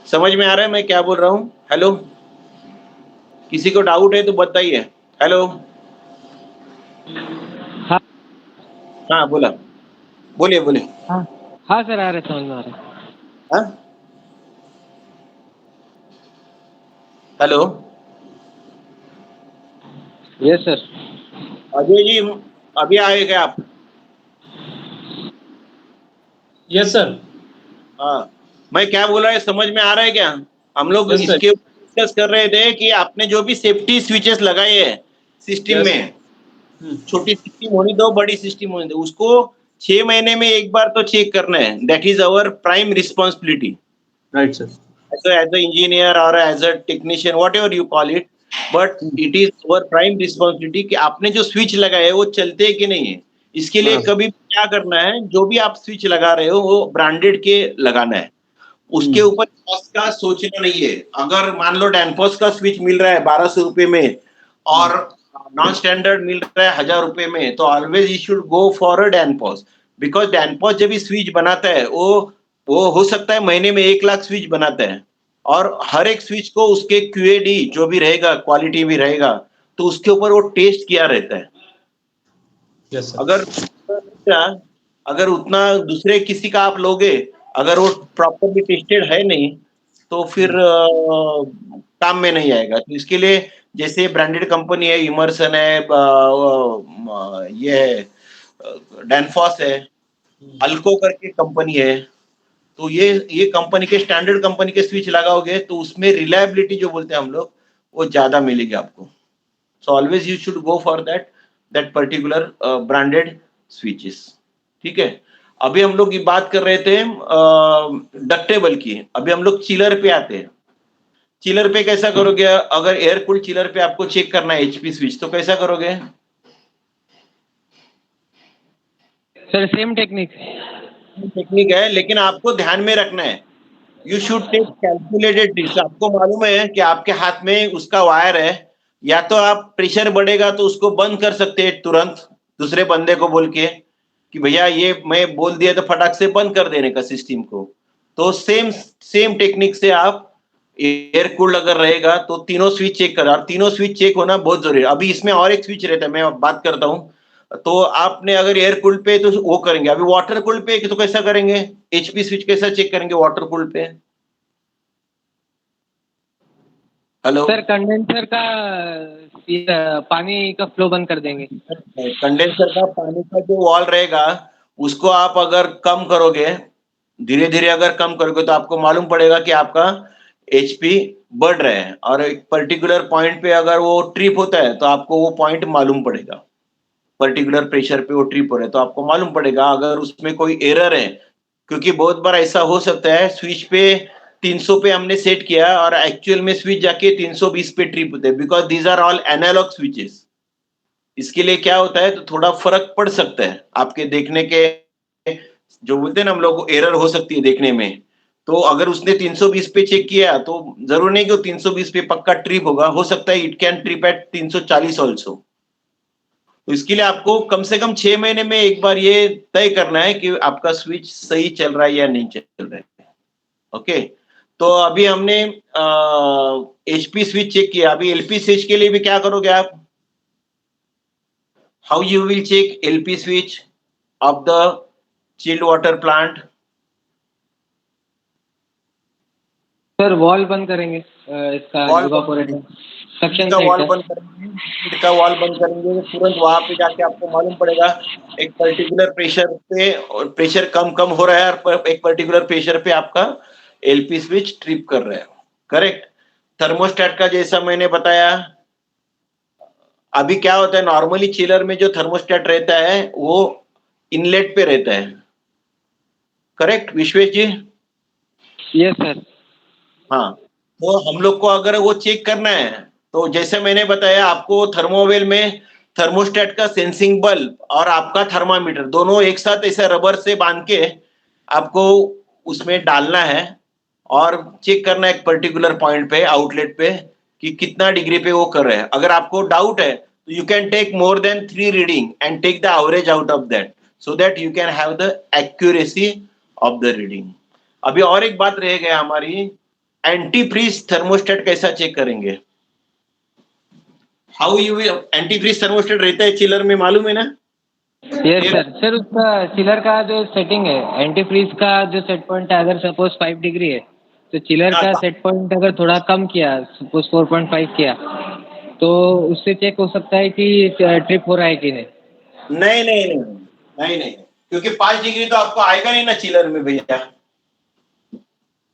समझ में आ रहा है मैं क्या बोल रहा हूँ? हेलो, किसी को डाउट है तो बताइए. हेलो, हाँ हाँ बोला, बोलिए बोलिए. हाँ हाँ सर, आ रहा है, समझ में आ रहा है. हाँ hello, yes sir. Ajay ji अभी आए क्या आप? Yes sir. हाँ, मैं क्या बोल रहा है समझ में आ रहा है क्या? हम लोग Yes, sir. इसके डिस्कस कर रहे थे कि आपने जो भी सेफ्टी स्विचेस लगाए हैं सिस्टम Yes, में, छोटी सिस्टम होनी दो, बड़ी सिस्टम होनी दो, उसको 6 महीने में एक बार तो चेक करना है. That is our prime responsibility right sir. as an engineer or as a technician, whatever you call it, but it is our prime responsibility कि आपने जो स्विच लगाए है वो चलते है कि नहीं है. इसके लिए कभी क्या करना है, जो भी आप स्विच लगा रहे हो वो ब्रांडेड के लगाना है. उसके ऊपर कॉस्ट का सोचना नहीं है. अगर मान लो डैनफोर्स का स्विच मिल रहा है 1200 रुपए में और नॉन स्टैंडर्ड मिल रहा है 1000 रुपए में, तो always you should go for a Danfoss. Because Danfoss जब भी स्विच बनाता है वो हो सकता है महीने में 1 लाख स्विच बनाता है और हर एक स्विच को उसके क्यूएडी जो भी रहेगा, क्वालिटी भी रहेगा, तो उसके ऊपर वो टेस्ट किया रहता है. Yes sir. अगर उतना दूसरे किसी का आप लोगे, अगर वो प्रॉपरली टेस्टेड है नहीं तो फिर काम में नहीं आएगा. तो इसके लिए जैसे ब्रांडेड कंपनी है, इमर्सन है, ये डैनफॉस है, अल्को करके कंपनी है, तो ये कंपनी के स्टैंडर्ड कंपनी के स्विच लगाओगे तो उसमें रिलायबिलिटी जो बोलते हैं हम लोग वो ज्यादा मिलेगी आपको. सो always you should go for that particular branded switches. ठीक है. अभी हम लोग ये बात कर रहे थे डक्टेबल की. अभी हम लोग चिलर पे आते हैं. चिलर पे कैसा करोगे? अगर एयर कूल चिलर पे आपको चेक करना है एचपी स्विच, तो कैसा करोगे? सर सेम टेक्निक है, लेकिन आपको ध्यान में रखना है, you should take calculated risk. आपको मालूम है कि आपके हाथ में उसका वायर है, या तो आप प्रेशर बढ़ेगा तो उसको बंद कर सकते हैं तुरंत दूसरे बंदे को बोल के कि भैया ये मैं बोल दिया तो फटाक से बंद कर देने का सिस्टम को. तो सेम टेक्निक से आप एयर कूल्ड अगर रहेगा तो तीनों स्विच चेक कर, और तीनों स्विच चेक होना बहुत जरूरी है. अभी इसमें और एक स्विच रहता है, मैं बात करता हूँ. तो आपने अगर एयर कूल्ड पे तो वो करेंगे. अभी वाटर कूल्ड पे तो कैसा करेंगे? एचपी स्विच कैसा चेक करेंगे वाटर कूल्ड पे? हेलो सर, कंडेंसर का पानी का फ्लो बंद कर देंगे. कंडेंसर का पानी का जो वॉल रहेगा उसको आप अगर कम करोगे, धीरे धीरे अगर कम करोगे, तो आपको मालूम पड़ेगा कि आपका एचपी बढ़ रहा है, और एक पर्टिकुलर पॉइंट पे अगर वो ट्रिप होता है तो आपको वो पॉइंट मालूम पड़ेगा. पर्टिकुलर प्रेशर पे वो ट्रिप हो रहा है तो आपको मालूम पड़ेगा. अगर उसमें कोई एरर है, क्योंकि बहुत बार ऐसा हो सकता है स्विच पे 300 पे हमने सेट किया और एक्चुअल में स्विच जाके 320 पे ट्रिप होते हैं, because these are all analogue switches. इसके लिए क्या होता है, तो थोड़ा फर्क पड़ सकता है आपके देखने के जो बोलते हैं ना हम लोग एरर हो सकती है देखने में, तो अगर उसने 320 पे चेक किया तो जरूर नहीं कि वो 320 पे पक्का ट्रिप होगा, हो सकता है it can trip at 340 also. तो इसके लिए आपको कम से कम 6 महीने में एक बार ये तय करना है कि आपका स्विच सही चल रहा है या नहीं चल रहा है। ओके, तो अभी हमने एचपी स्विच चेक किया, अभी एलपी स्विच के लिए भी क्या करोगे आप? How you will check LP switch of the chilled water plant? Sir valve बंद करेंगे इसका वॉल इवापोरेटर सक्शन का साइड वॉल का। बंद करेंगे, का वॉल बंद करेंगे, तुरंत वहां पे जाके आपको मालूम पड़ेगा एक पर्टिकुलर प्रेशर पे, और प्रेशर कम कम हो रहा है और एक पर्टिकुलर प्रेशर पे आपका एलपी स्विच ट्रिप कर रहा है। करेक्ट। थर्मोस्टेट का जैसा मैंने बताया, अभी क्या होता है नॉर्मली चिलर में जो थर्मोस्टेट रहता है वो इनलेट पे रहता है। Correct Vishwesh ji? Yes sir. हाँ, तो हम लोग को अगर वो चेक करना है तो जैसे मैंने बताया आपको, थर्मोवेल में थर्मोस्टेट का सेंसिंग बल्ब और आपका थर्मामीटर दोनों एक साथ ऐसे रबर से बांध के आपको उसमें डालना है और चेक करना है एक पर्टिकुलर पॉइंट पे, आउटलेट पे, कि कितना डिग्री पे वो कर रहे हैं। अगर आपको डाउट है तो you can take more than 3 reading and take the average out of that, so that you can have the accuracy of the reading. अभी और एक बात रह गया हमारी, एंटी फ्रीज थर्मोस्टेट कैसा चेक करेंगे? How you will, anti freeze thermostat रहता है चिलर में, मालूम है ना? Yes sir. सर उसका चिलर का जो सेटिंग है, एंटी फ्रीज का जो सेट पॉइंट है, अगर सपोज 5 डिग्री है तो चिलर का सेट पॉइंट अगर थोड़ा कम किया, सपोज 4.5 किया, तो उससे चेक हो सकता है कि ट्रिप हो रहा है कि नहीं। नहीं नहीं नहीं नहीं नहीं, क्योंकि 5 डिग्री तो आपको आएगा नहीं ना चिलर में भैया।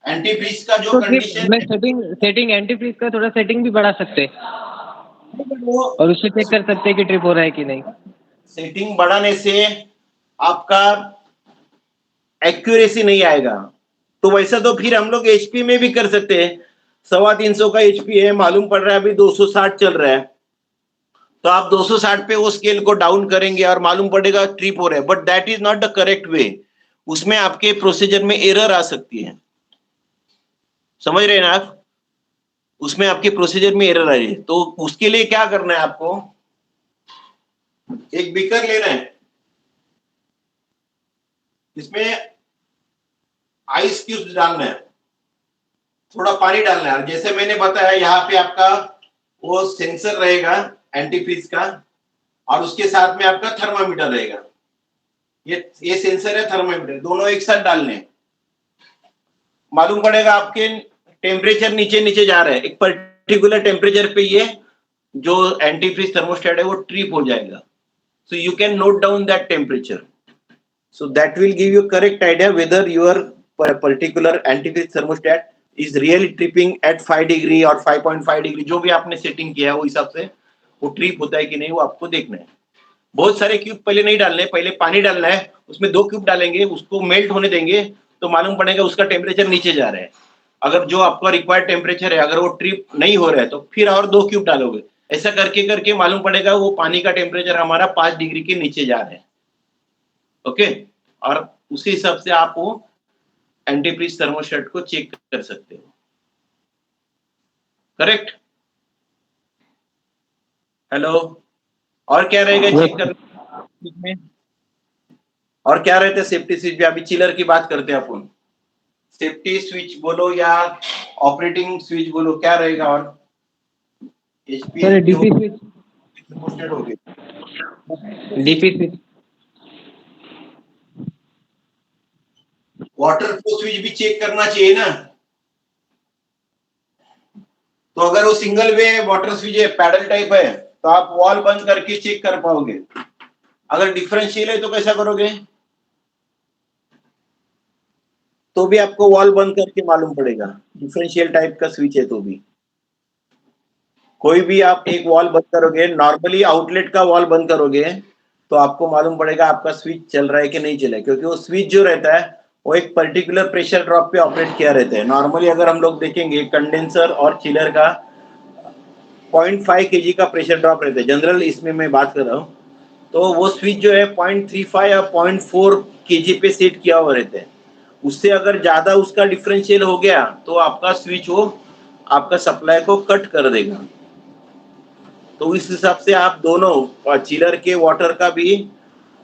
एंटी फ्रीज का जो तो कंडीशन मैं सेटिंग एंटी फ्रीज का थोड़ा सेटिंग भी बढ़ा सकते हैं वो और उससे चेक कर सकते हैं कि ट्रिप हो रहा है कि नहीं। सेटिंग बढ़ाने से आपका एक्यूरेसी नहीं आएगा। तो वैसा तो फिर हम लोग एचपी में भी कर सकते हैं। 350 का एचपी है, मालूम पड़ रहा है अभी 260 चल रहा है, तो आप 260 पे वो स्केल को डाउन करेंगे और मालूम पड़ेगा ट्रिप हो रहा है, but that is not the correct way. उसमें आपके प्रोसीजर में एरर आ सकती है, समझ रहे हैं ना आप? उसमें आपके प्रोसीजर में एरर आ रही है, तो उसके लिए क्या करना है आपको, एक बीकर लेना है, इसमें आइस क्यूब्स डालना है, थोड़ा पानी डालना है। जैसे मैंने बताया यहाँ पे आपका वो सेंसर रहेगा एंटी फ्रीज का, और उसके साथ में आपका थर्मामीटर रहेगा। ये सेंसर है, थर्मामीटर, दोनों एक साथ डालने हैं। मालूम पड़ेगा आपके टेम्परेचर नीचे नीचे जा रहा है, एक पर्टिकुलर टेम्परेचर पे ये जो एंटी फ्रीज थर्मोस्टेट है वो ट्रिप हो जाएगा। So you can note down that temperature, so that will give you correct idea whether your particular anti-freeze thermostat is really tripping at 5 degree or 5.5 degree, जो भी आपने सेटिंग किया है वो हिसाब से वो ट्रिप होता है कि नहीं वो आपको देखना है। बहुत सारे क्यूब पहले नहीं डालने, पहले पानी डालना है, उसमें 2 क्यूब डालेंगे, उसको मेल्ट होने देंगे तो मालूम पड़ेगा उसका टेम्परेचर नीचे जा रहा है। अगर जो आपका रिक्वायर्ड टेम्परेचर है अगर वो ट्रिप नहीं हो रहा है तो फिर और 2 क्यूब डालोगे। ऐसा करके करके मालूम पड़ेगा वो पानी का टेम्परेचर हमारा 5 डिग्री के नीचे जा रहा है। ओके, और उसी हिसाब से आप वो एंटी फ्रीज थर्मोस्टेट को चेक कर सकते हो। करेक्ट? हेलो, और क्या रहेगा चेक करने में? और क्या रहता है सेफ्टी स्विच? अभी चिलर की बात करते हैं अपन। सेफ्टी स्विच बोलो या ऑपरेटिंग स्विच बोलो, क्या रहेगा? और सर डीपी स्विच, थर्मोस्टेट हो गया, DP switch, water flow switch भी चेक करना चाहिए ना। तो अगर वो सिंगल वे वाटर स्विच है, पैडल टाइप है, तो आप वॉल बंद करके चेक कर पाओगे। अगर डिफरेंशियल है तो कैसा करोगे? तो भी आपको वॉल बंद करके मालूम पड़ेगा, डिफरेंशियल टाइप का स्विच है तो भी। कोई भी आप एक वॉल बंद करोगे, नॉर्मली आउटलेट का वॉल बंद करोगे तो आपको मालूम पड़ेगा आपका स्विच चल रहा है कि नहीं चल रहा है, क्योंकि वो स्विच जो रहता है वो एक पर्टिकुलर प्रेशर ड्रॉप पे ऑपरेट किया रहता है। नॉर्मली अगर हम लोग देखेंगे कंडेंसर और चिलर का 0.5 kg का प्रेशर ड्रॉप रहता है, जनरल इसमें मैं बात कर रहा हूँ, तो वो स्विच जो है 0.35 या 0.4 केजी पे सेट किया हुआ रहता है। उससे अगर ज्यादा उसका डिफरेंशियल हो गया तो आपका स्विच वो आपका सप्लाई को कट कर देगा। तो इस हिसाब से आप दोनों चिलर के वाटर का भी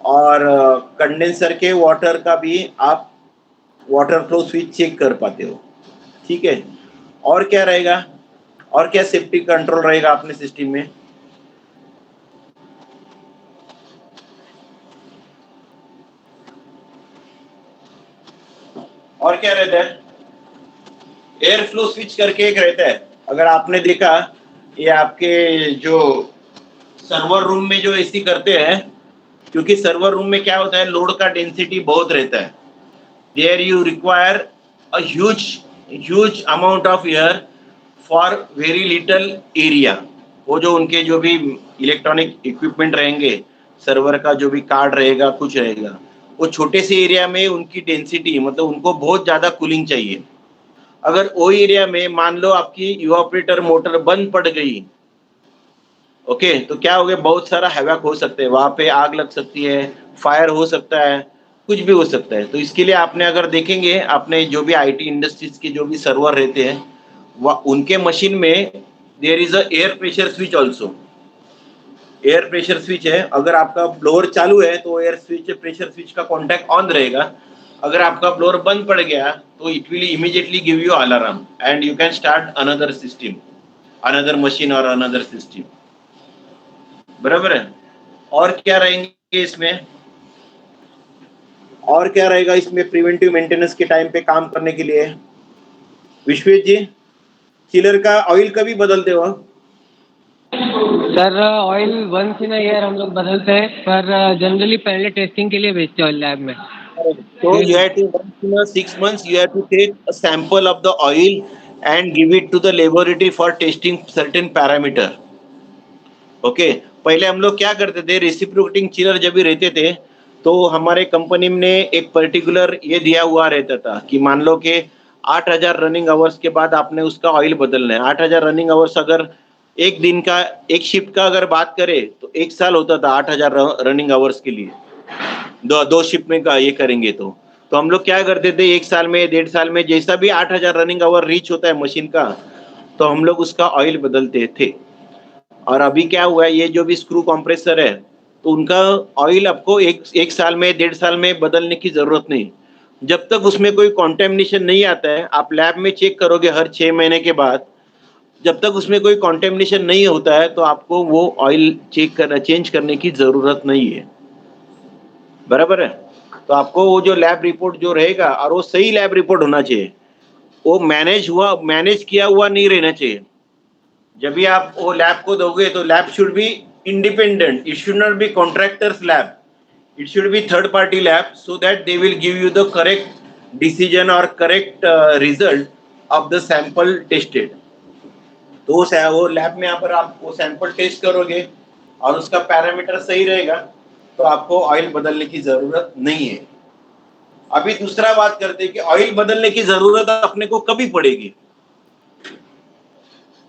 और कंडेंसर के वाटर का भी आप वाटर फ्लो स्विच चेक कर पाते हो। ठीक है, और क्या रहेगा, और क्या सेफ्टी कंट्रोल रहेगा अपने सिस्टम में? और क्या रहता है? एयर फ्लो स्विच करके एक रहता है, अगर आपने देखा, ये आपके जो सर्वर रूम में जो एसी करते हैं, क्योंकि सर्वर रूम में क्या होता है, लोड का डेंसिटी बहुत रहता है। There you require a huge amount of air for very little area. वो जो उनके जो भी इलेक्ट्रॉनिक इक्विपमेंट रहेंगे, सर्वर का जो भी कार्ड रहेगा, कुछ रहेगा, वो छोटे से एरिया में उनकी डेंसिटी, मतलब उनको बहुत ज्यादा कूलिंग चाहिए। अगर वो एरिया में मान लो आपकी इवापोरेटर मोटर बंद पड़ गई, ओके, तो क्या हो गया, बहुत सारा हैवक हो सकता है, वहां पे आग लग सकती है, फायर हो सकता है, कुछ भी हो सकता है। तो इसके लिए आपने अगर देखेंगे, आपने जो भी आईटी इंडस्ट्रीज के जो भी सर्वर रहते हैं, वह उनके मशीन में there is a air pressure switch also. Air pressure switch है, अगर आपका ब्लोअर चालू है तो एयर स्विच प्रेशर स्विच का कॉन्टैक्ट ऑन रहेगा। अगर आपका ब्लोअर बंद पड़ गया तो it will immediately give you alarm and you can start another system, another machine और अनदर सिस्टम। बराबर है। और क्या रहेंगे इसमें, और क्या रहेगा इसमें प्रिवेंटिव मेंटेनेंस के टाइम पे काम करने के लिए? विश्वेश जी, चिलर का ऑयल कभी बदलते हो? Sir oil once in a year हम लोग बदलते हैं, पर जनरली पहले टेस्टिंग के लिए भेजते हैं लैब में। So you have to, once in a 6 months, you have to take a sample of the oil and give it to the laboratory for testing certain parameter. Okay, पहले हम लोग क्या करते थे, रेसिप्रोकेटिंग चिलर जब भी रहते थे तो हमारे कंपनी ने एक पर्टिकुलर ये दिया हुआ रहता था कि मान लो कि 8000 रनिंग आवर्स के बाद आपने उसका ऑयल बदलना है। 8000 रनिंग आवर्स, अगर एक दिन का, एक शिफ्ट का अगर बात करें तो 1 साल होता था 8000 रनिंग आवर्स के लिए। दो शिफ्ट में का ये करेंगे तो हम लोग क्या करते थे, 1 साल में, 1.5 साल में, जैसा भी 8000 रनिंग आवर रीच होता है मशीन का, तो हम लोग उसका ऑयल बदलते थे। और अभी क्या हुआ है, ये जो भी स्क्रू कंप्रेसर है, तो उनका ऑयल आपको एक साल में, 1.5 साल में बदलने की जरूरत नहीं। जब तक उसमें कोई कॉन्टेमिनेशन नहीं आता है, आप लैब में चेक करोगे हर 6 महीने के बाद, जब तक उसमें कोई कॉन्टेमिनेशन नहीं होता है तो आपको वो ऑयल चेंज करने की जरूरत नहीं है। बराबर है। तो आपको वो जो लैब रिपोर्ट जो रहेगा, और वो सही लैब रिपोर्ट होना चाहिए, वो मैनेज किया हुआ नहीं रहना चाहिए। जब भी आप वो लैब को दोगे तो lab should be independent, it should not be contractors lab, it should be third party lab, so that they will give you the correct decision और correct result of the sample tested. तो वो lab में अगर आप वो sample test करोगे और उसका पैरामीटर सही रहेगा तो आपको ऑयल बदलने की जरूरत नहीं है। अभी दूसरा बात करते हैं कि ऑयल बदलने की जरूरत अपने को कभी पड़ेगी।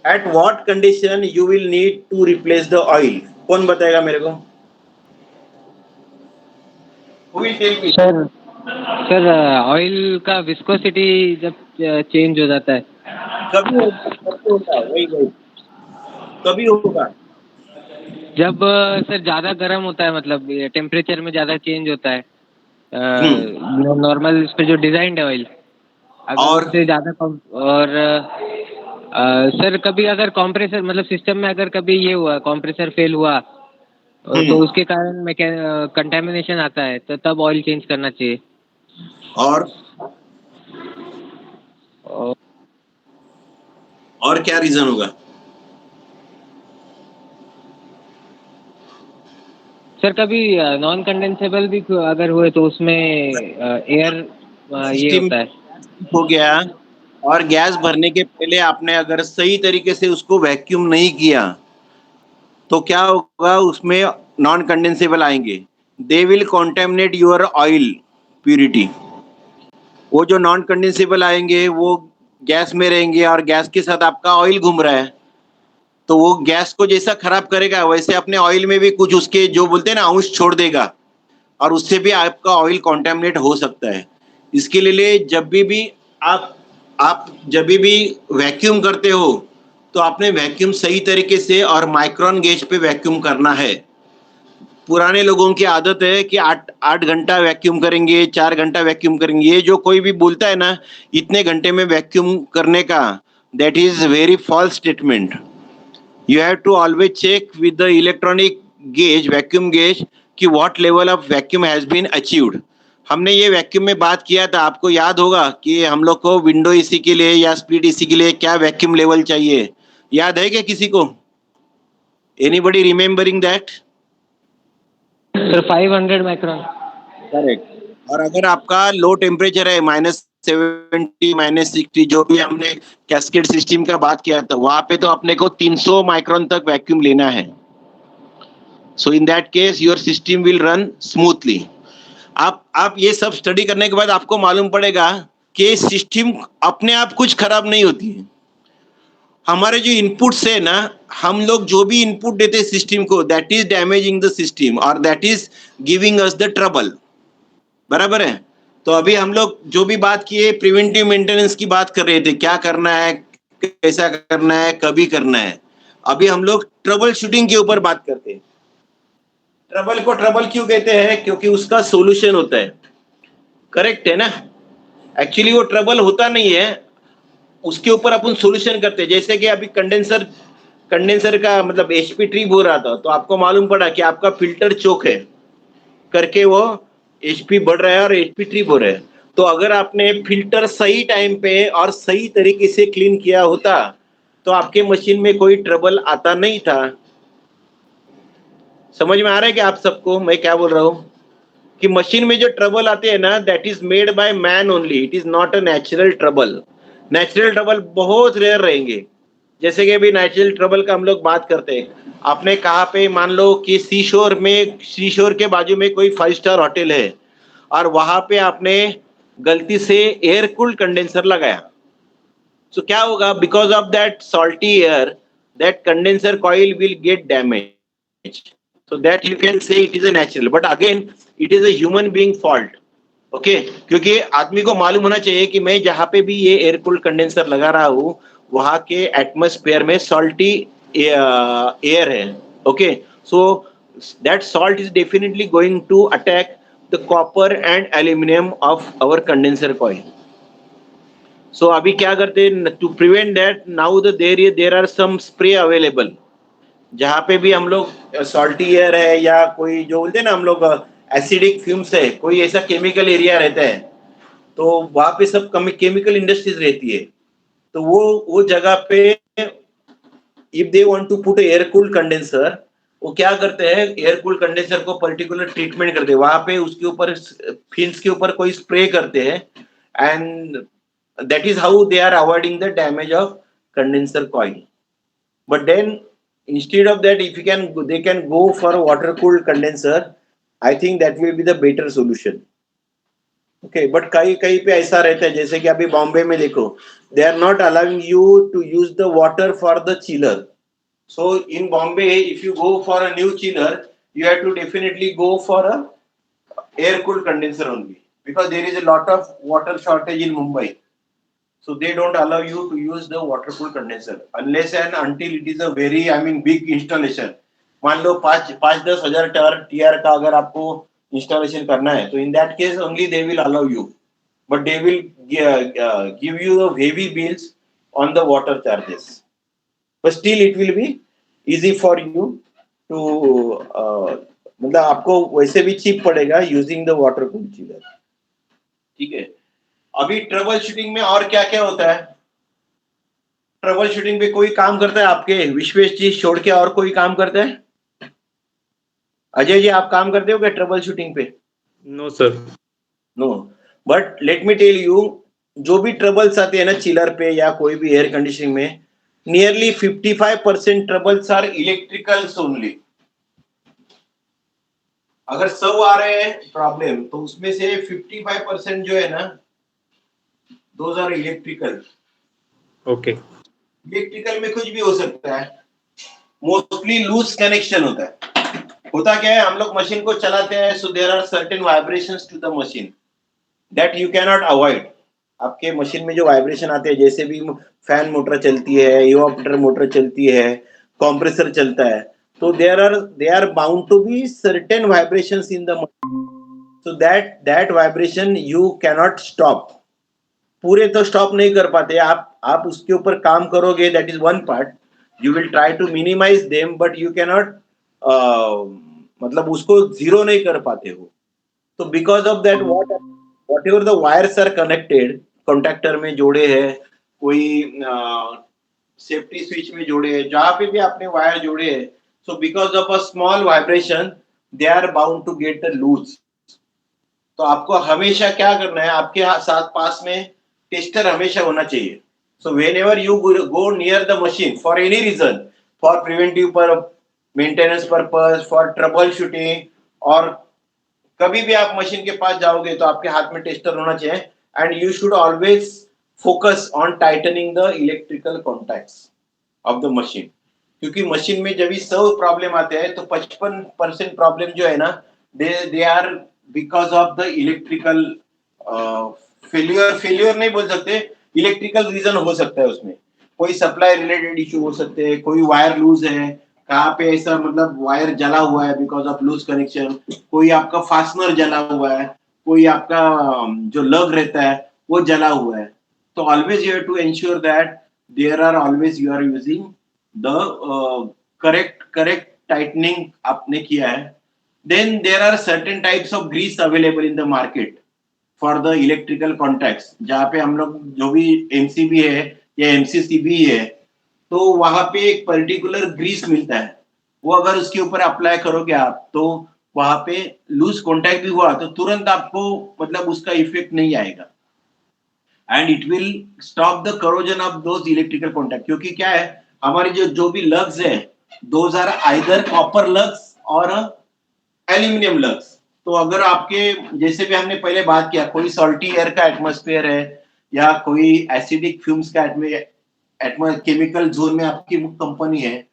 At what condition you will need to replace the oil? कौन बताएगा मेरे को? सर ऑयल का विस्कोसिटी जब चेंज हो जाता है। कभी होता है, वही कभी होगा जब सर ज़्यादा गर्म होता है, मतलब टेम्परेचर में ज़्यादा चेंज होता है, नॉर्मल इस पे जो डिज़ाइंड है ऑयल, अगर उससे ज़्यादा कम, और सर कभी अगर कॉम्प्रेसर, मतलब सिस्टम में अगर कभी ये हुआ, कॉम्प्रेसर फेल हुआ, तो उसके कारण कंटेमिनेशन आता है, तो तब ऑयल चेंज करना चाहिए। और क्या रीजन होगा? सर कभी नॉन कंडेंसेबल भी अगर हुए तो उसमें एयर ये होता है, हो गया। और गैस भरने के पहले आपने अगर सही तरीके से उसको वैक्यूम नहीं किया तो क्या होगा, उसमें नॉन कंडेंसेबल आएंगे, they will contaminate your oil purity. वो जो नॉन कंडेंसेबल आएंगे वो गैस में रहेंगे और गैस के साथ आपका ऑयल घूम रहा है, तो वो गैस को जैसा खराब करेगा वैसे अपने ऑयल में भी कुछ उसके जो बोलते हैं ना अंश छोड़ देगा। और उससे भी आपका ऑयल कॉन्टेमिनेट हो सकता है। इसके लिए जब भी आप जब भी वैक्यूम करते हो तो आपने वैक्यूम सही तरीके से और माइक्रोन गेज पे वैक्यूम करना है। पुराने लोगों की आदत है कि 8 घंटा वैक्यूम करेंगे, 4 घंटा वैक्यूम करेंगे। ये जो कोई भी बोलता है ना इतने घंटे में वैक्यूम करने का, that is very false statement. You have to always check with the electronic gauge, vacuum gauge, कि what level of vacuum has been achieved। हमने ये वैक्यूम में बात किया था, आपको याद होगा कि हम लोग को विंडो एसी के लिए या स्प्लिट एसी के लिए क्या वैक्यूम लेवल चाहिए, याद है क्या किसी को? Anybody remembering that? Sir 500 micron. Correct. और अगर आपका लो टेम्परेचर है -70 -60, जो भी हमने कैस्केड सिस्टम का बात किया था, वहां पे तो अपने को 300 माइक्रोन तक वैक्यूम लेना है। So in that case your system will run smoothly. आप ये सब स्टडी करने के बाद आपको मालूम पड़ेगा कि सिस्टम अपने आप कुछ खराब नहीं होती है। हमारे जो इनपुट्स है ना, हम लोग जो भी इनपुट देते हैं सिस्टम को, that is damaging the system और that is giving us the trouble. बराबर है? तो अभी हम लोग जो भी बात किए प्रिवेंटिव मेंटेनेंस की बात कर रहे थे, क्या करना है, कैसा करना है, कभी करना है। अभी हम लोग ट्रबल शूटिंग के ऊपर बात करते हैं। ट्रबल को ट्रबल क्यों कहते हैं? क्योंकि उसका सोल्यूशन होता है। करेक्ट है ना? एक्चुअली वो ट्रबल होता नहीं है, उसके ऊपर अपन सोल्यूशन करते हैं। जैसे कि अभी कंडेंसर का मतलब एचपी ट्रिप हो रहा था, तो आपको मालूम पड़ा कि आपका फिल्टर चोक है करके वो एचपी बढ़ रहा है और एचपी ट्रिप हो रहा है। तो अगर आपने फिल्टर सही टाइम पे और सही तरीके से क्लीन किया होता तो आपके मशीन में कोई ट्रबल आता नहीं था। समझ में आ रहा है कि आप सबको मैं क्या बोल रहा हूं? कि मशीन में जो ट्रबल आते हैं ना, that is made by man only, it is not a natural trouble. Natural trouble बहुत रेयर रहेंगे। जैसे कि अभी नेचुरल ट्रबल का हम लोग बात करते हैं, आपने कहाँ पे मान लो कि सी शोर के बाजू में कोई 5 स्टार होटल है और वहां पे आपने गलती से एयर कूल्ड कंडेंसर लगाया, तो क्या होगा? Because of that salty air, that condenser coil will get damage. so that you can say it is a natural, but again it is a human being fault। Okay क्योंकि आदमी को मालूम होना चाहिए कि मैं जहां पे भी ये एयर कूल्ड कंडेंसर लगा रहा हूं वहां के एटमॉस्फेयर में सॉल्टी एयर है। Okay so that salt is definitely going to attack the copper and aluminium of our condenser coil. So अभी क्या करते हैं to prevent that, now there are some spray available. जहाँ पे भी हम लोग सॉल्टी एयर है या कोई जो बोलते हैं ना हम लोग एसिडिक फ्यूम्स है, कोई ऐसा केमिकल एरिया रहता है, तो वहां पे सब केमिकल इंडस्ट्रीज रहती है, तो वो जगह पे if they want to put air cooled condenser, वो क्या करते हैं एयर कूल्ड कंडेंसर को पर्टिकुलर ट्रीटमेंट करते हैं, वहां पे उसके ऊपर फिन्स के ऊपर कोई स्प्रे करते हैं and that is how they are avoiding the damage of condenser coil. But then instead of that, if they can go for a water cooled condenser, I think that will be the better solution। okay, but कहीं कहीं पे ऐसा रहता है, जैसे कि अभी बॉम्बे में देखो, they are not allowing you to use the water for the chiller। so in Bombay if you go for a new chiller you have to definitely go for a air cooled condenser only, because there is a lot of water shortage in Mumbai। so they don't allow you to use the water cooled condenser unless and until it is a very big installation। मान लो 5-10 हजार TR का अगर आपको installation करना है, तो in that case only they will allow you, but they will give you heavy bills on the water charges, but still it will be easy for you to मतलब आपको वैसे भी चीप पड़ेगा using the water cooled chiller. ठीक है, अभी trouble shooting में और क्या क्या होता है? ट्रबल शूटिंग पे कोई काम करता है आपके विश्वेश जी छोड़ के और कोई काम करता है? अजय जी आप काम करते हो क्या ट्रबल शूटिंग पे? No sir. No, but let me tell you, जो भी ट्रबल्स आते हैं ना चिलर पे या कोई भी एयर कंडीशनिंग में, nearly 55% troubles are electricals only. अगर 100 आ रहे हैं प्रॉब्लम, तो उसमें से 55% जो है ना, those are electrical. Okay. Electrical में कुछ भी हो सकता है, मोस्टली लूज कनेक्शन होता है। होता क्या है, हम लोग मशीन को चलाते हैं, so there are certain vibrations to the machine that you can not avoid. आपके मशीन में जो वाइब्रेशन आते हैं, जैसे भी फैन मोटर चलती है, इवापोरेटर मोटर चलती है, कंप्रेसर चलता है, तो they are bound to be certain vibrations in the machine, so that vibration you cannot stop. पूरे तो स्टॉप नहीं कर पाते आप उसके ऊपर काम करोगे, that is one part, you will try to minimize them, but you cannot मतलब उसको जीरो नहीं कर पाते हो। तो because of that whatever the wires are connected, contactor में जोड़े हैं, कोई सेफ्टी स्विच में जोड़े हैं, जहां पे भी आपने वायर जोड़े हैं, so because of a small vibration they are bound to get the loose. तो आपको हमेशा क्या करना है, आपके साथ पास में टेस्टर हमेशा होना चाहिए। So whenever you go near the machine for any reason, for preventive पर maintenance purpose, for troubleshooting, और कभी भी आप मशीन के पास जाओगे तो आपके हाथ में टेस्टर होना चाहिए, and you should always focus on tightening the electrical contacts of the machine. क्योंकि मशीन में जब भी 100 प्रॉब्लम आते हैं तो 55% प्रॉब्लम जो है ना, they are because of the electrical failure नहीं बोल सकते, इलेक्ट्रिकल रीजन हो सकता है उसमें। कोई सप्लाई रिलेटेड इश्यू हो सकते हैं, कोई वायर लूज है, कहाँ पे ऐसा मतलब वायर जला हुआ है बिकॉज ऑफ लूज कनेक्शन, कोई आपका फास्टनर जला हुआ है, कोई आपका जो लग रहता है वो जला हुआ है। तो always you have to ensure that there are always you are using the correct tightening आपने किया है। Then there are certain types of grease available in the market for the electrical contacts, जहाँ पे हम लोग जो भी एमसीबी है या एमसीसीबी है, तो वहां पे एक पर्टिकुलर ग्रीस मिलता है, वो अगर उसके ऊपर अप्लाई करोगे आप, तो वहां पे लूज कॉन्टैक्ट भी हुआ तो तुरंत आपको मतलब उसका इफेक्ट नहीं आएगा, and it will stop the corrosion of those electrical contact. क्योंकि क्या है, हमारे जो भी लग्स है, दोज आर आइदर कॉपर लग्स और एल्यूमिनियम लग्स। तो अगर आपके, जैसे भी हमने पहले बात किया, कोई सॉल्टी एयर का एटमॉस्फेयर है या कोई एसिडिक फ्यूम्स का केमिकल जोन में आपकी कंपनी है,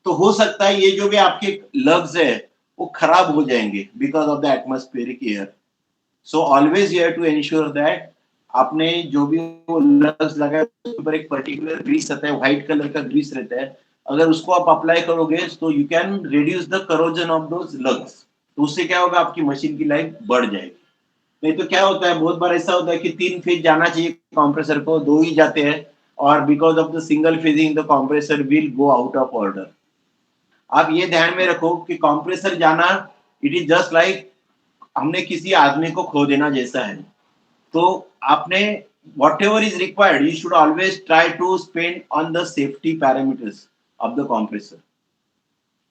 तो हो सकता है ये जो भी आपके लग्स है वो खराब हो जाएंगे because of the atmospheric air. So always you have to ensure that आपने जो भी वो लग्स लगाए उसके ऊपर एक पर्टिकुलर ग्रीस रहता है, व्हाइट कलर का ग्रीस रहता है, अगर उसको आप अप्लाई करोगे तो you can reduce the corrosion of those lugs. तो उससे क्या होगा, आपकी मशीन की लाइफ बढ़ जाएगी। नहीं तो क्या होता है, बहुत बार ऐसा होता है कि 3 फेज जाना चाहिए कंप्रेसर को, 2 ही जाते हैं, और because of the single phasing the compressor will go out of order. आप ये ध्यान में रखो कि कंप्रेसर जाना, इट इज जस्ट लाइक हमने किसी आदमी को खो देना जैसा है। तो आपने whatever is required, you should always try to spend on the safety parameters of the compressor।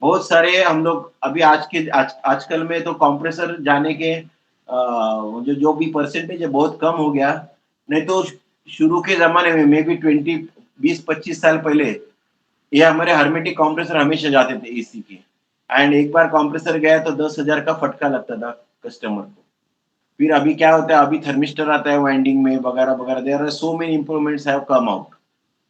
बहुत सारे हम लोग अभी आजकल में तो कंप्रेसर जाने के जो भी परसेंटेज है बहुत कम हो गया। नहीं तो शुरू के जमाने में मे बी 20-25 साल पहले ये हमारे हर्मेटिक कंप्रेसर हमेशा जाते थे एसी के, एंड एक बार कंप्रेसर गया तो 10,000 का फटका लगता था कस्टमर को। फिर अभी क्या होता है, अभी थर्मिस्टर आता है वाइंडिंग में वगैरह वगैरह, there are so many improvements have come out.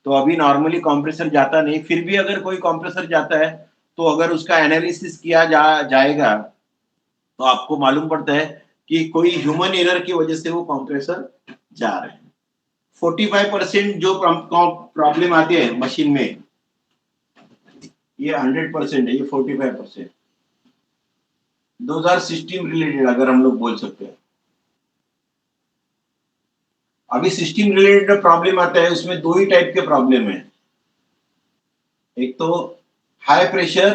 तो अभी नॉर्मली कंप्रेसर जाता नहीं, फिर भी अगर कोई कंप्रेसर जाता है तो अगर उसका एनालिसिस किया जाएगा तो आपको मालूम पड़ता है कि कोई ह्यूमन एरर की वजह से वो कंप्रेसर जा रहे हैं। 45% जो प्रॉब्लम आती है मशीन में, ये 100% है, ये 45% दोज आर सिस्टम रिलेटेड, अगर हम लोग बोल सकते हैं। अभी सिस्टम रिलेटेड प्रॉब्लम आता है, उसमें 2 ही टाइप के प्रॉब्लम है, एक तो हाई प्रेशर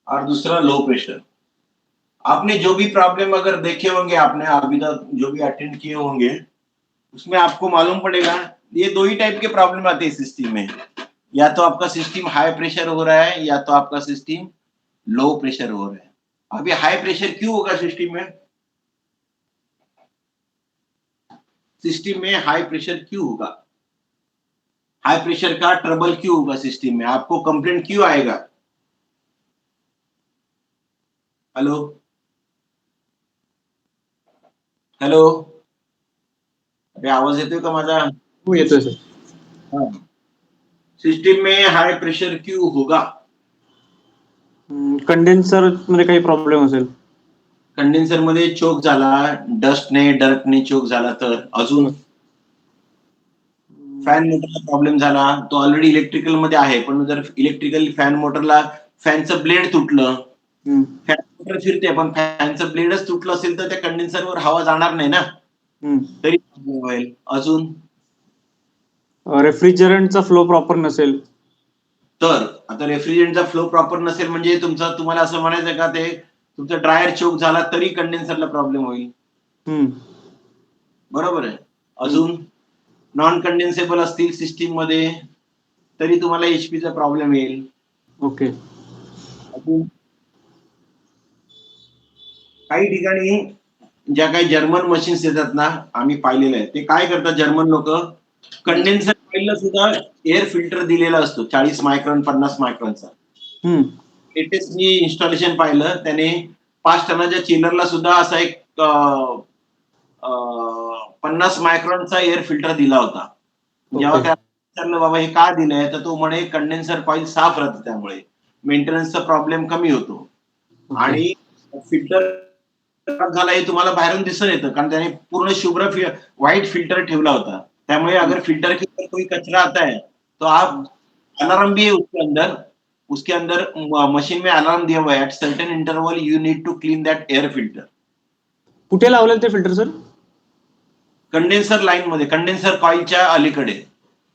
और दूसरा लो प्रेशर। आपने जो भी प्रॉब्लम अगर देखे होंगे, आपने अभी तक जो भी अटेंड किए होंगे, उसमें आपको मालूम पड़ेगा ये 2 ही टाइप के प्रॉब्लम आते हैं सिस्टम में, या तो आपका सिस्टम हाई प्रेशर हो रहा है या तो आपका सिस्टम लो प्रेशर हो रहा है। अभी हाई प्रेशर क्यों होगा सिस्टम में, सिस्टम में हाई प्रेशर क्यों होगा, हाई प्रेशर का ट्रबल क्यों होगा सिस्टम में, आपको कंप्लेंट क्यों आएगा? हेलो हेलो, अरे आवाज येतोय का माझा? हो येतोय सर। हाँ, सिस्टम में हाई प्रेशर क्यों होगा? कंडेन्सर मध्ये काही प्रॉब्लेम असेल? कंडेन्सर मध्ये चोक झाला, डस्टने डर्टने चोक झाला तर अजून फॅन मोटरला प्रॉब्लेम झाला, तो ऑलरेडी इलेक्ट्रिकल मध्ये आहे, पण जर इलेक्ट्रिकल फॅन मोटरला फॅनचं ब्लेड तुटलं, फॅन मोटर फिरते पण फॅनचं ब्लेडच तुटलं असेल तर त्या कंडेन्सरवर हवा जाणार नाही ना, तरी प्रॉब्लेम होईल. अजून रेफ्रिजरंटचा फ्लो प्रॉपर नसेल तर आता रेफ्रिजरंटचा फ्लो प्रॉपर नसेल म्हणजे तुम्हाला असं म्हणायचं का ते तुमचा ड्रायर चोक झाला तरी कंडेन्सरला प्रॉब्लेम होईल. बरोबर आहे. अजून नॉन कंडेन्सेबल असतील सिस्टीम मध्ये तरी तुम्हाला एचपीचा प्रॉब्लेम येईल. ओके. काही ठिकाणी ज्या काही जर्मन मशीन्स येतात ना, आम्ही पाहिलेलं आहे, ते काय करतात जर्मन लोक, कंडेन्सर कॉइलला सुद्धा एअर फिल्टर दिलेला असतो 40 मायक्रॉन 50 मायक्रॉनचा. लेटेस्ट मी इन्स्टॉलेशन पाहिलं, त्याने 5 टनाच्या चिलरला सुद्धा असा एक 50 मायक्रॉनचा एअर फिल्टर दिला होता. जेव्हा त्या विचारलं बाबा हे का दिलंय, तर तो म्हणे कंडेन्सर कॉइल साफ राहतं, त्यामुळे मेंटेनन्सचा प्रॉब्लेम कमी होतो. आणि फिल्टर झाला हे तुम्हाला बाहेरून दिसून येतं, कारण त्याने पूर्ण शुभ्र व्हाइट फिल्टर ठेवला होता. त्यामुळे अगर फिल्टर के ऊपर कोई कचरा आता है तो आप अलार्म भी है उसके अंदर मशीन में अलार्म दिया हुआ है, at certain interval you need to clean that air filter. कुठे लावलेलं ते फिल्टर सर? कंडेन्सर लाईन मध्ये, कंडेन्सर कॉइलच्या अलीकडे.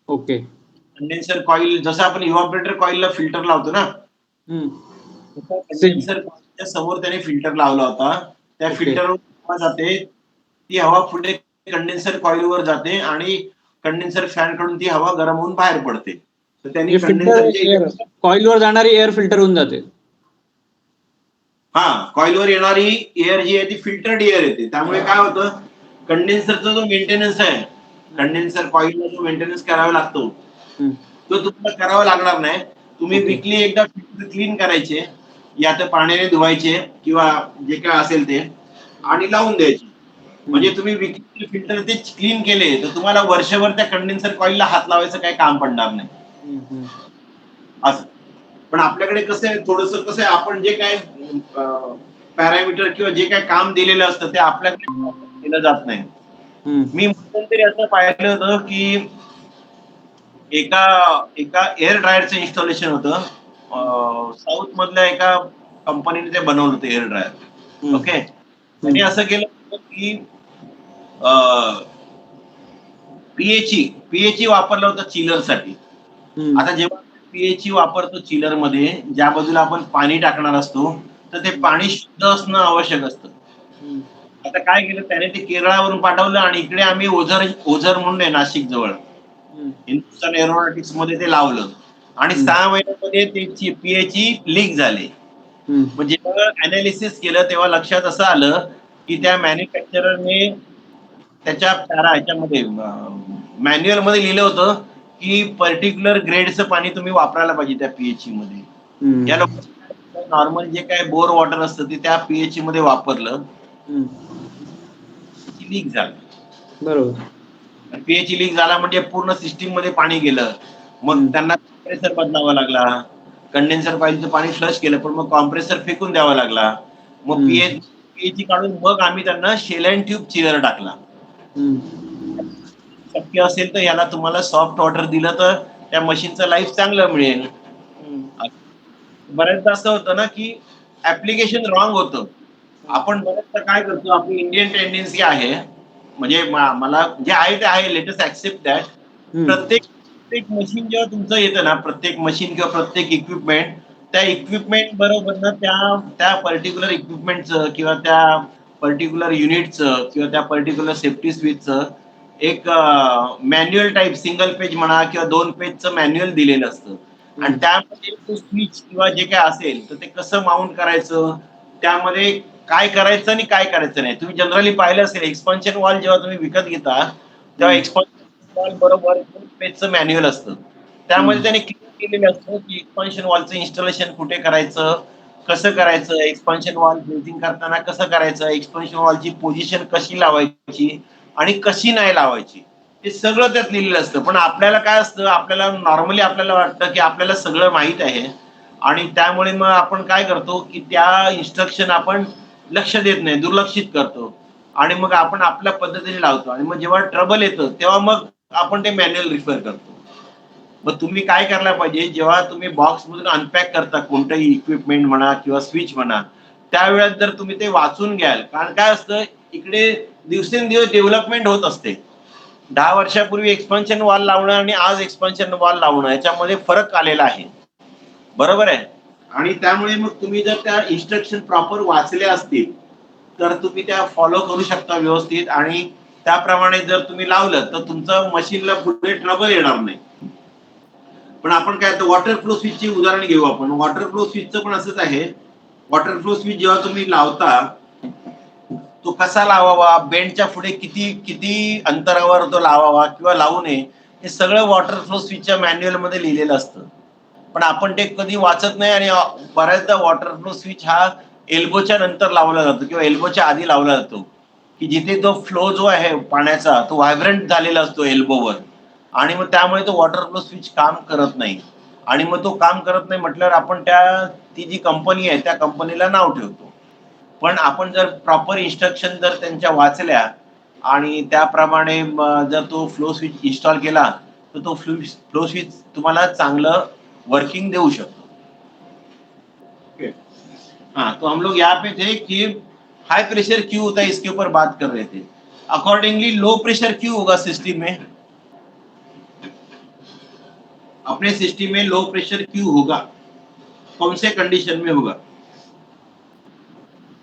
ओके. कंडेन्सर कॉइल जसं आपण इव्हॅपोरेटर कॉइलला फिल्टर लावतो ना, कंडेन्सर कॉइलच्या समोर त्याने फिल्टर लावला होता. त्या फिल्टरवर हवा जाते, ती हवा पुढे कंडेन्सर कॉइलवर जाते आणि कंडेन्सर फॅन कडून ती हवा गरम होऊन बाहेर पडते. तर त्यांनी कंडेन्सर कॉइलवर जाणारी एअर फिल्टर होऊन जाते. कॉइलवर येणारी एअर जी आहे ती फिल्टर्ड एअर येते. त्यामुळे काय होतं, कंडेन्सरचा जो मेंटेनन्स आहे, कंडेन्सर कॉइलला जो मेंटेनन्स करावा लागतो तो तुम्हाला करावा लागणार नाही. तुम्ही वीकली एकदा फिल्टर क्लीन करायचे, या तर पाण्याने धुवायचे किंवा जे काय असेल ते, आणि लावून द्यायचे. म्हणजे तुम्ही वीकली फिल्टर ते क्लीन केले तर तुम्हाला वर्षभर त्या कंडेन्सर कॉइलला हात लावायचं काही काम पडणार नाही असं. पण आपल्याकडे कसं आहे, थोडस कसं आहे, आपण जे काय पॅरामीटर किंवा जे काय काम दिलेलं असतं ते आपल्याकडे केलं जात नाही. मी मध्यंतरी असं पाहिलं होतं की एका एअर ड्रायरचं इन्स्टॉलेशन होतं, साऊथ मधल्या एका कंपनीने ते बनवलं होतं एअर ड्रायर. ओके. त्यांनी असं केलं होतं की पीएचई वापरलं होतं चिलर साठी. आता जेव्हा पीएचई वापरतो चिलर मध्ये, ज्या बाजूला आपण पाणी टाकणार असतो तर ते पाणी शुद्ध असणं आवश्यक असतं. आता काय केलं त्याने, ते केरळावरून पाठवलं आणि इकडे आम्ही ओझर म्हणून आहे नाशिक जवळ, हिंदुस्थान एरोनॉटिक्स मध्ये ते लावलं आणि 6 महिन्यामध्ये ते पीएचई लीक झाले. म्हणजे जेव्हा अनालिसिस केलं तेव्हा लक्षात असं आलं की त्या मॅन्युफॅक्चररने त्याच्या ह्याच्यामध्ये मॅन्युअल मध्ये लिहिलं होतं की पर्टिक्युलर ग्रेडचं पाणी तुम्ही वापरायला पाहिजे त्या पीएचई मध्ये. या लोकांना नॉर्मल जे काय बोर वॉटर असतं ते त्या पीएचई मध्ये वापरलं, लीक झालं. बरोबर. पीएचई लीक झाला म्हणजे पूर्ण सिस्टीम मध्ये पाणी गेलं. मग त्यांना कॉम्प्रेसर बदलावा लागला, कंडेन्सर कॉइलचं पाणी फ्लश केलं, पण मग कॉम्प्रेसर फेकून द्यावा लागला. मग पीएचई काढून मग आम्ही त्यांना शेल अँड ट्यूब चिलर टाकला. शक्य असेल तर याला तुम्हाला सॉफ्ट वॉटर दिलं तर त्या मशीनचं लाईफ चांगलं मिळेल. बऱ्याचदा असं होतं ना की ऍप्लिकेशन रॉंग होतं. आपण बऱ्याचदा काय करतो, आपली इंडियन टेंडन्सी आहे, म्हणजे मला जे आहे ते आहे, लेटेस्ट ऍक्सेप्ट दॅट. प्रत्येक मशीन जेव्हा तुमचं येतं ना, प्रत्येक मशीन किंवा प्रत्येक इक्विपमेंट, त्या इक्विपमेंट बरोबर ना त्या पर्टिक्युलर इक्विपमेंटचं किंवा त्या पर्टिक्युलर युनिटचं किंवा त्या पर्टिक्युलर सेफ्टी स्विचचं एक मॅन्युअल टाईप सिंगल पेज म्हणा किंवा 2 पेजचं मॅन्युअल दिलेलं असतं. आणि त्यामध्ये तो स्विच किंवा जे काय असेल तर ते कसं माउंट करायचं, त्यामध्ये काय करायचं आणि काय करायचं नाही. तुम्ही जनरली पाहिलं असेल, एक्सपान्शन वॉल जेव्हा तुम्ही विकत घेता तेव्हा एक्सपान्शन वॉल बरोबर 2 पेजचं मॅन्युअल असतं. त्यामध्ये त्याने क्लिअर केलेलं असतं की एक्सपान्शन वॉलचं इन्स्टॉलेशन कुठे करायचं, कसं करायचं, एक्सपान्शन वॉल ब्रेथिंग करताना कसं करायचं, एक्सपान्शन वॉलची पोझिशन कशी लावायची आणि कशी नाही लावायची, हे सगळं त्यात लिहिलेलं असतं. पण आपल्याला काय असतं, आपल्याला नॉर्मली आपल्याला वाटतं की आपल्याला सगळं माहित आहे आणि त्यामुळे मग आपण काय करतो की त्या इन्स्ट्रक्शन आपण लक्ष देत नाही, दुर्लक्षित करतो आणि मग आपण आपल्या पद्धतीने लावतो आणि मग जेव्हा ट्रबल येतं तेव्हा मग आपण ते मॅन्युअल रिफर करतो. मग तुम्ही काय करायला पाहिजे, जेव्हा तुम्ही बॉक्समधून अनपॅक करता कोणतंही इक्विपमेंट म्हणा किंवा स्विच म्हणा, त्यावेळेस जर तुम्ही ते वाचून घ्याल, कारण काय असतं इकडे दिवसेंदिवस डेव्हलपमेंट होत असते. 10 वर्षापूर्वी एक्सपान्शन वॉल लावणं आणि आज एक्सपान्शन वॉल लावणं याच्यामध्ये फरक आलेला आहे. बरोबर आहे? आणि त्यामुळे मग तुम्ही जर त्या इन्स्ट्रक्शन प्रॉपर वाचल्या असतील, तर तुम्ही त्या फॉलो करू शकता व्यवस्थित आणि त्याप्रमाणे जर तुम्ही लावलं तर तुमचं मशीनला पुढे ट्रबल येणार नाही. पण आपण काय वॉटर फ्लो स्विचचे उदाहरण घेऊ आपण. वॉटर फ्लो स्विचचं पण असंच आहे. वॉटर फ्लो स्विच जेव्हा तुम्ही लावता, तो कसा लावावा, बेंडच्या पुढे किती किती अंतरावर तो लावावा किंवा लावू नये, हे सगळं वॉटर फ्लो स्विचच्या मॅन्युअल मध्ये लिहिलेलं असतं. पण आपण ते कधी वाचत नाही आणि बऱ्याचदा वॉटर फ्लो स्विच हा एल्बोच्या नंतर लावला जातो किंवा एल्बोच्या आधी लावला जातो, की जिथे तो फ्लो जो आहे पाण्याचा तो व्हायब्रंट झालेला असतो एल्बोवर आणि मग त्यामुळे तो वॉटर फ्लो स्विच काम करत नाही आणि मग तो काम करत नाही म्हटल्यावर आपण ती जी कंपनी आहे त्या कंपनीला नाव ठेवतो. पण आपण जर प्रॉपर इन्स्ट्रक्शन जर त्यांच्या वाचल्या आणि त्याप्रमाणे जर तो फ्लो स्विच इन्स्टॉल केला तर तो फ्लो स्विच तुम्हाला चांगलं वर्किंग देऊ शकतो. हाँ, तो हम लोग यहाँ पे थे कि हाई प्रेशर क्यों होता है इसके ऊपर बात कर रहे थे. अकॉर्डिंगली लो प्रेशर क्यों होगा सिस्टम में, अपने सिस्टम में लो प्रेशर क्यों होगा, कौन से कंडीशन में होगा?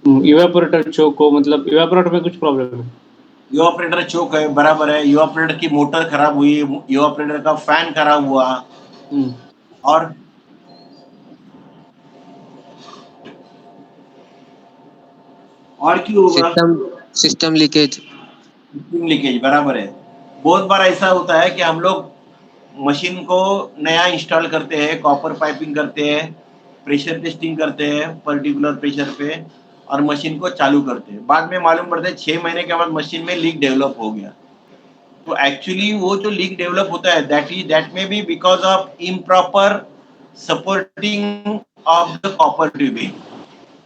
इवेपोरेटर चोक हो, मतलब इवेपोरेटर में कुछ प्रॉब्लम है. इवेपोरेटर चोक है, बराबर है. इवेपोरेटर की मोटर खराब हुई, इवेपोरेटर का फैन खराब हुआ और क्यों होगा? System leakage. लीकेज, बराबर है. बहुत बार ऐसा होता है कि हम लोग मशीन को नया इंस्टॉल करते हैं, कॉपर पाइपिंग करते हैं, प्रेशर टेस्टिंग करते हैं पर्टिकुलर प्रेशर पे और मशीन को चालू करते हैं. बाद में मालूम पड़ता है 6 महीने के बाद मशीन में लीक डेवलप हो गया. तो एक्चुअली वो जो लीक डेवलप होता है that may be because of improper supporting of the copper tubing.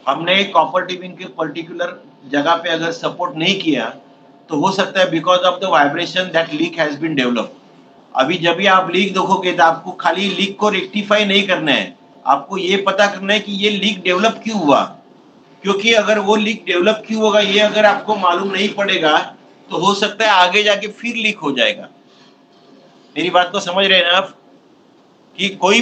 हमने कॉपर ट्यूबिंग के पर्टिकुलर जगह पे अगर सपोर्ट नहीं किया तो हो सकता है because of the vibration that leak has been develop. अभी जब भी आप लीक देखोगे तो आपको खाली लीक को रेक्टिफाई नहीं करना है, आपको ये पता करना है कि ये लीक डेवलप क्यों हुआ. क्योंकि अगर वो लीक डेवलप क्यों होगा ये अगर आपको मालूम नहीं पड़ेगा तो हो सकता है आगे जाके फिर लीक हो जाएगा. मेरी बात को समझ रहे हैं ना आप, कि कोई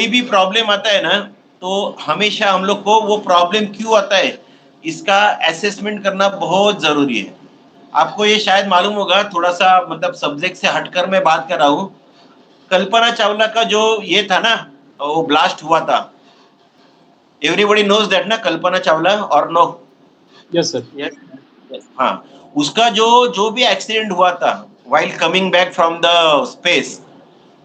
भी प्रॉब्लम आता है ना तो हमेशा हम लोग को वो प्रॉब्लम क्यों आता है इसका असेसमेंट करना बहुत जरूरी है. आपको ये शायद मालूम होगा, थोड़ा सा मतलब सब्जेक्ट से हटकर मैं बात कर रहा हूँ. कल्पना चावला का जो ये था ना, वो ब्लास्ट हुआ था, एवरीबॉडी नोज दैट ना, कल्पना चावला और नो? Yes sir. हाँ, उसका जो भी एक्सीडेंट हुआ था while coming back from the space,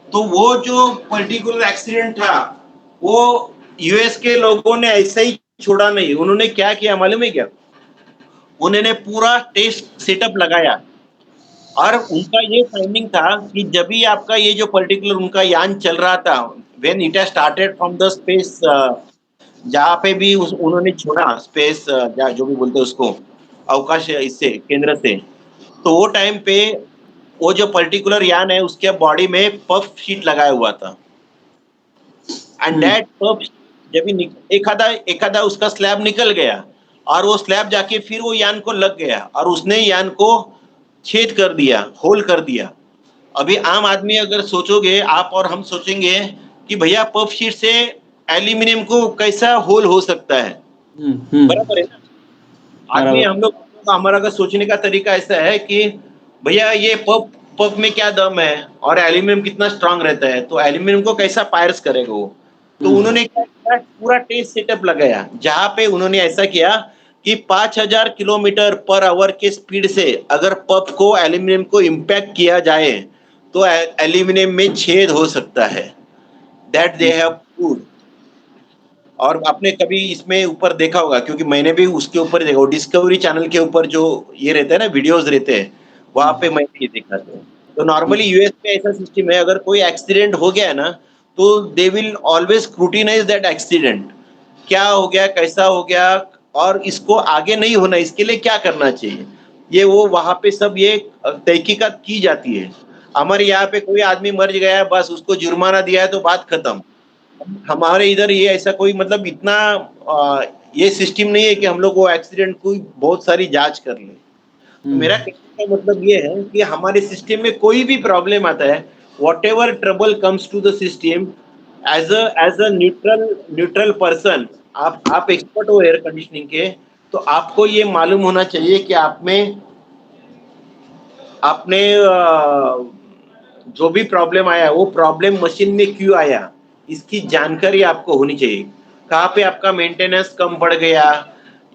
तो वो जो पर्टिकुलर एक्सीडेंट था वो यूएस के लोगों ने ऐसे ही छोड़ा नहीं. उन्होंने क्या किया मालूम है क्या? उन्होंने पूरा टेस्ट सेटअप लगाया और उनका ये फाइंडिंग था कि जब भी आपका ये जो पर्टिकुलर उनका यान चल रहा था, when it has started from the space, जहाँ पे भी उन्होंने छोड़ा स्पेस, जो भी बोलते हैं उसको, अवकाश इससे केंद्र से, तो वो टाइम पे वो जो पर्टिकुलर यान है उसके बॉडी में पफ शीट लगाया हुआ था. एंड दैट पफ जब एखादा उसका स्लैब निकल गया और वो स्लैब जाके फिर वो यान को लग गया और उसने यान को छेद कर दिया, होल कर दिया. अभी आम आदमी अगर सोचोगे आप और हम सोचेंगे कि भैया पफ शीट से एल्यूमिनियम को कैसा होल हो सकता है, बराबर है ना. आदमी हम लोग हमारा का सोचने का तरीका ऐसा है कि भैया ये पफ में क्या दम है और एल्यूमिनियम कितना स्ट्रांग रहता है, तो एल्यूमिनियम को कैसा फायर्स करेगा वो. तो उन्होंने क्या किया, पूरा टेस्ट सेटअप लगाया जहाँ पे उन्होंने ऐसा किया कि 5000 किलोमीटर पर आवर के स्पीड से अगर पफ को एल्यूमिनियम को इम्पैक्ट किया जाए तो एल्यूमिनियम में छेद हो सकता है. That they have proved. और आपने कभी इसमें ऊपर देखा होगा, क्योंकि मैंने भी उसके ऊपर देखा, डिस्कवरी चैनल के ऊपर जो ये रहते हैं ना वीडियोस रहते हैं, वहां पे मैंने ये देखा था. तो नॉर्मली यूएस में ऐसा सिस्टम है, अगर कोई एक्सीडेंट हो गया है ना तो they will always scrutinise that accident, क्या हो गया, कैसा हो गया, और इसको आगे नहीं होना, इसके लिए क्या करना चाहिए, ये वो वहां पे सब ये तहकीकात की जाती है। हमारे यहाँ पे कोई आदमी मर गया, बस उसको जुर्माना दिया है तो बात खत्म। हमारे इधर ये ऐसा कोई मतलब इतना ये सिस्टम नहीं है कि हम लोग वो एक्सीडेंट की बहुत सारी जांच कर ले। तो मेरा कहने का मतलब ये है कि हमारे सिस्टम में कोई भी प्रॉब्लम आता है, whatever trouble comes to the system, as a neutral person, आप एक्सपर्ट हो एयर कंडीशनिंग के, तो आपको ये मालूम होना चाहिए कि आपने जो भी प्रॉब्लम आया वो प्रॉब्लम मशीन में क्यों आया, इसकी जानकारी आपको होनी चाहिए। कहाँ पे आपका मेंटेनेंस कम पड़ गया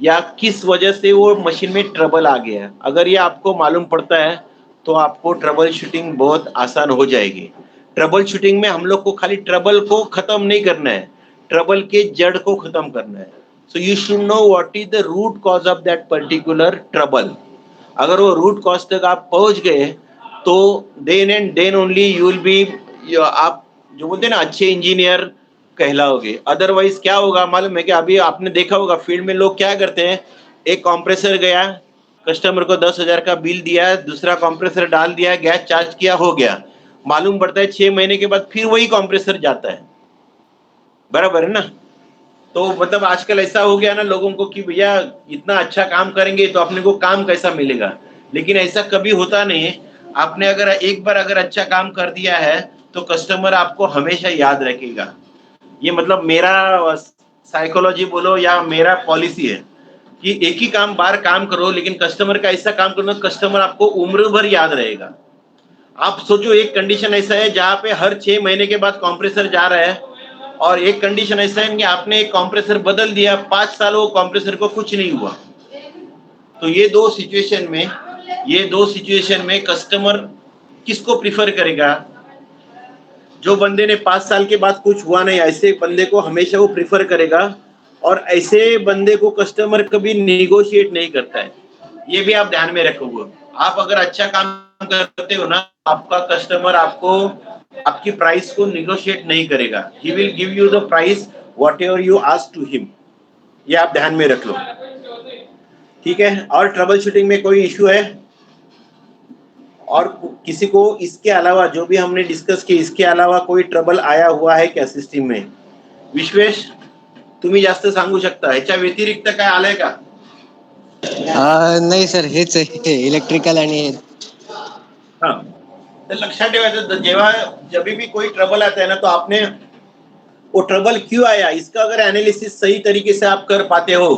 या किस वजह से वो मशीन में ट्रबल आ गया, अगर ये आपको मालूम पड़ता है तो आपको ट्रबल शूटिंग बहुत आसान हो जाएगी। ट्रबल शूटिंग में हम लोग को खाली ट्रबल को खत्म नहीं करना है, ट्रबल के जड़ को खत्म करना है। So you should know what is the root cause of that particular trouble. अगर वो रूट कॉज तक आप पहुंच गए तो then and then only you will be, आप जो बोलते हैं ना अच्छे इंजीनियर कहलाओगे। अदरवाइज क्या होगा मालूम है कि अभी आपने देखा होगा फील्ड में लोग क्या करते हैं, एक कॉम्प्रेसर गया, कस्टमर को 10,000 का बिल दिया, दूसरा कॉम्प्रेसर डाल दिया, गैस चार्ज किया, हो गया। मालूम पड़ता है 6 महीने के बाद फिर वही कॉम्प्रेसर जाता है। बराबर है ना? तो मतलब आजकल ऐसा हो गया ना लोगों को कि भैया इतना अच्छा काम करेंगे तो अपने को काम कैसा मिलेगा, लेकिन ऐसा कभी होता नहीं है। आपने अगर एक बार अगर अच्छा काम कर दिया है तो कस्टमर आपको हमेशा याद रखेगा। ये मतलब मेरा साइकोलॉजी बोलो या मेरा पॉलिसी है कि एक ही बार काम करो, लेकिन कस्टमर का ऐसा काम करो, कस्टमर आपको उम्र भर याद रहेगा। आप सोचो एक कंडीशन ऐसा है जहाँ पे हर 6 महीने के बाद कंप्रेसर जा रहा है, और एक कंडीशन ऐसा है कि आपने एक कंप्रेसर बदल दिया, 5 साल वो कंप्रेसर को कुछ नहीं हुआ। तो ये दो सिचुएशन में कस्टमर किसको प्रिफर करेगा? जो बंदे ने 5 साल के बाद कुछ हुआ नहीं, ऐसे बंदे को हमेशा वो प्रिफर करेगा, और ऐसे बंदे को कस्टमर कभी निगोशिएट नहीं करता है। ये भी आप ध्यान में रखोगे। आप अगर अच्छा काम करते हो ना, आपका कस्टमर आपको आपकी प्राइस को निगोशिएट नहीं करेगा। He will give you the price whatever you ask to him. ये आप ध्यान में रख लो, ठीक है? और ट्रबल शूटिंग में कोई इश्यू है और किसी को इसके अलावा जो भी हमने डिस्कस की, इसके अलावा कोई ट्रबल आया हुआ है क्या सिस्टम में? विश्वेश, तुम्ही जास्त सांगू शकता, ह्याच्या व्यतिरिक्त काय आलंय का? नाही सर, हेच आहे इलेक्ट्रिकल आणि हे. हाँ, तो लक्षात ठेवायचं, जेव्हा जब भी कोई ट्रबल आता है ना, तो आपने वो ट्रबल क्यों आया इसका अगर एनालिसिस सही तरीके से आप कर पाते हो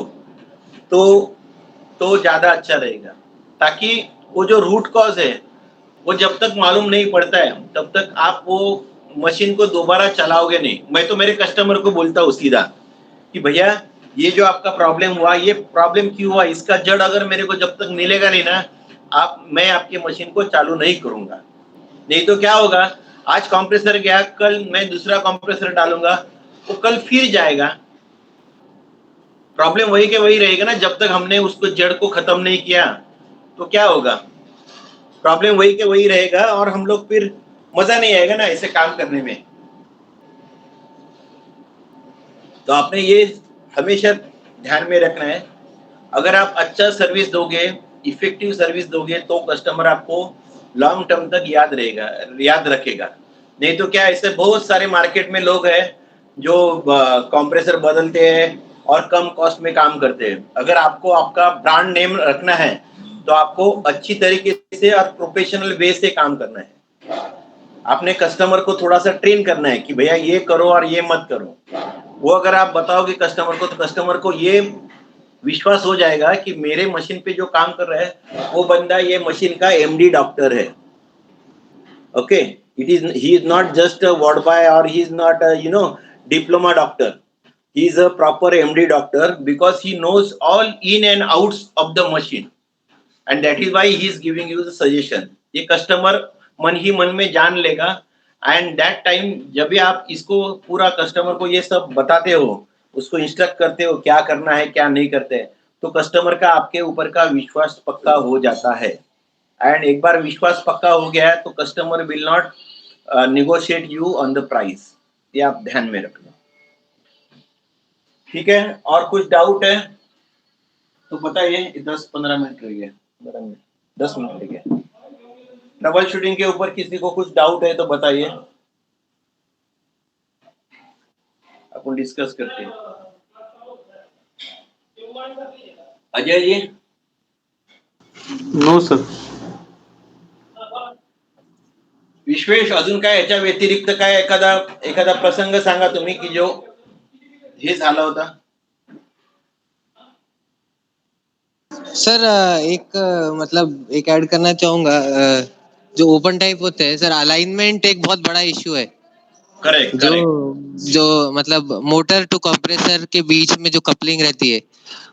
तो ज्यादा अच्छा रहेगा। ताकि वो जो रूट कॉज है वो जब तक मालूम नहीं पड़ता है तब तक आप वो मशीन को दोबारा चलाओगे नहीं। मैं तो मेरे कस्टमर को बोलता हूँ सीधा कि भैया ये जो आपका प्रॉब्लम हुआ, ये प्रॉब्लम क्यों हुआ, इसका जड़ अगर मेरे को जब तक मिलेगा नहीं ना, मैं आपकी मशीन को चालू नहीं करूंगा। नहीं तो क्या होगा, आज कंप्रेसर गया, कल मैं दूसरा कंप्रेसर डालूंगा, वो कल फिर जाएगा। प्रॉब्लम वही के वही रहेगा ना, जब तक हमने उसको जड़ को खत्म नहीं किया तो क्या होगा, प्रॉब्लम वही के वही रहेगा और हम लोग फिर मजा नहीं आएगा ना ऐसे काम करने में। तो आपने ये हमेशा ध्यान में रखना है। अगर आप अच्छा सर्विस दोगे, इफेक्टिव सर्विस दोगे, तो कस्टमर आपको लॉन्ग टर्म तक याद रखेगा। नहीं तो क्या, ऐसे बहुत सारे मार्केट में लोग हैं जो कंप्रेसर बदलते हैं और कम कॉस्ट में काम करते हैं। अगर आपको आपका ब्रांड नेम रखना है तो आपको अच्छी तरीके से और प्रोफेशनल वे से काम करना है। आपने कस्टमर को थोड़ा सा ट्रेन करना है कि भैया ये करो और ये मत करो। वो अगर आप बताओगे कस्टमर को, तो कस्टमर को ये विश्वास हो जाएगा कि मेरे मशीन पे जो काम कर रहा है वो बंदा ये मशीन का एमडी डॉक्टर है। Okay, he is not just a ward boy or he is not a diploma doctor. He is a proper MD doctor because he knows all in and outs of the machine, and that is why he is giving you the suggestion. ये customer मन ही मन में जान लेगा, and that time जब भी आप इसको पूरा कस्टमर को ये सब बताते हो, उसको इंस्ट्रक्ट करते हो क्या करना है क्या नहीं करते, तो कस्टमर का आपके ऊपर का विश्वास पक्का हो जाता है। एंड एक बार विश्वास पक्का हो गया है तो customer will not negotiate you on the price. ये आप ध्यान में रखना। ठीक है, और कुछ डाउट है तो बताइए। 10-15 मिनट रह गए, 10 मिनट रह गए। ट्रबल शूटिंग के ऊपर किसी को कुछ डाउट है तो बताइए, अपन डिस्कस करते हैं। अजय जी। No sir. विश्वेश, अजून काय याच्या व्यतिरिक्त काय एखादा प्रसंग सांगा तुम्ही की जो हे झाला होता। सर मतलब एक ऐड करना चाहूंगा, जो ओपन टाइप होते हैं सर, अलाइनमेंट एक बहुत बड़ा इश्यू है। करेक्ट जो करेक्ट जो मतलब मोटर टू कंप्रेसर के बीच में जो कपलिंग रहती है,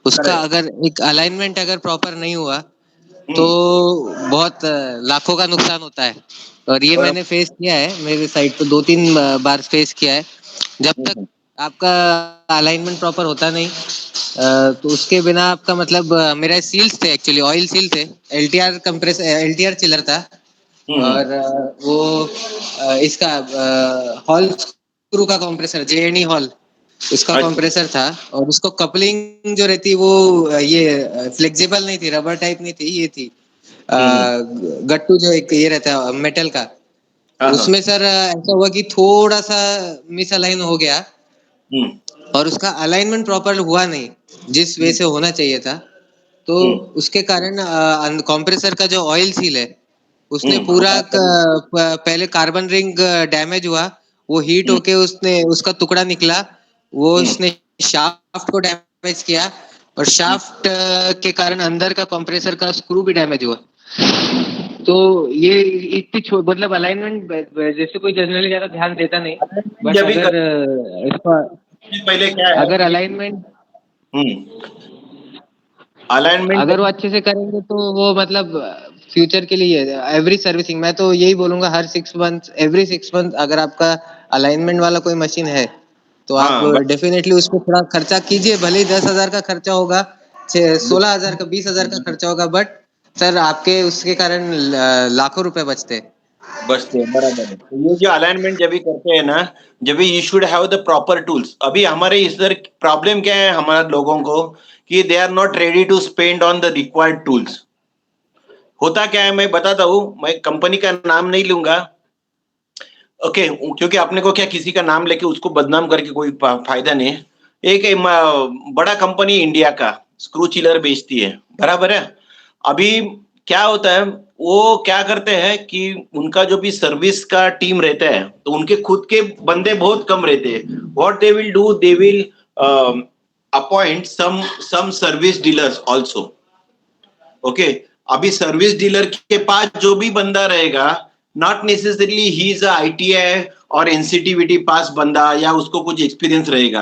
उसका करेक्ट। अगर एक अलाइनमेंट अगर प्रॉपर नहीं हुआ तो बहुत लाखों का नुकसान होता है। और ये मैंने फेस किया है, मेरे साइड पे 2-3 बार फेस किया है। जब तक आपका अलाइनमेंट प्रॉपर होता नहीं, तो उसके बिना आपका मतलब मेरा सील्स थे, एक्चुअली ऑयल सील थे, एलटीआर कंप्रेसर, एलटीआर चिलर था। और वो इसका हॉल स्क्रू का कंप्रेसर, जेएनई हॉल, उसका अच्छा। कंप्रेसर था। और उसको कपलिंग जो रहती वो ये फ्लेक्सिबल नहीं थी, रबर टाइप नहीं थी, ये थी गट्टू, जो एक ये रहता है मेटल का। उसमें सर ऐसा हुआ कि थोड़ा सा मिस अलाइन हो गया और उसका अलाइनमेंट प्रॉपर हुआ नहीं, जिस वे से होना चाहिए था। तो उसके कारण कंप्रेसर का जो ऑयल सील है, उसने पूरा पहले कार्बन रिंग डैमेज हुआ, वो हीट होके उसने उसका टुकड़ा निकला, वो उसने शाफ्ट को डैमेज किया। और शाफ्ट के कारण अंदर का कंप्रेसर का स्क्रू भी डैमेज हुआ। तो ये इतनी मतलब अलाइनमेंट जैसे कोई जनरली ज्यादा ध्यान देता नहीं, बट जब भी अगर इसका पहले क्या है, अगर अलाइनमेंट अलाइनमेंट अगर वो अच्छे से करेंगे तो वो मतलब फ्यूचर के लिए एवरी सर्विसिंग, मैं तो यही बोलूंगा, हर 6 मंथ, एवरी 6 मंथ अगर आपका अलाइनमेंट वाला कोई मशीन है तो आप डेफिनेटली उसको थोड़ा खर्चा कीजिए। भले ही 10,000 का खर्चा होगा, 16,000 का, 20,000 का खर्चा होगा, बट सर आपके उसके कारण लाखों रुपए बचते हैं। बराबर है। तो ये जो अलाइनमेंट जब भी करते हैं ना, जब भी you should have the proper tools. अभी हमारे इधर प्रॉब्लम क्या है हमारे लोगों को, कि they are not ready to spend on the required tools. होता क्या है मैं बताता हूँ, मैं कंपनी का नाम नहीं लूंगा, ओके, क्योंकि अपने को क्या किसी का नाम लेके उसको बदनाम करके कोई फायदा नहीं है। एक बड़ा कंपनी इंडिया का स्क्रू चिलर बेचती है, बराबर है। अभी क्या होता है, वो क्या करते हैं कि उनका जो भी सर्विस का टीम रहता है, तो उनके खुद के बंदे बहुत कम रहते हैं। What they will do, they will appoint some service dealers also. Okay, अभी सर्विस डीलर के पास जो भी बंदा रहेगा, not necessarily he is ITI और एनसीटीवीटी पास बंदा, या उसको कुछ एक्सपीरियंस रहेगा,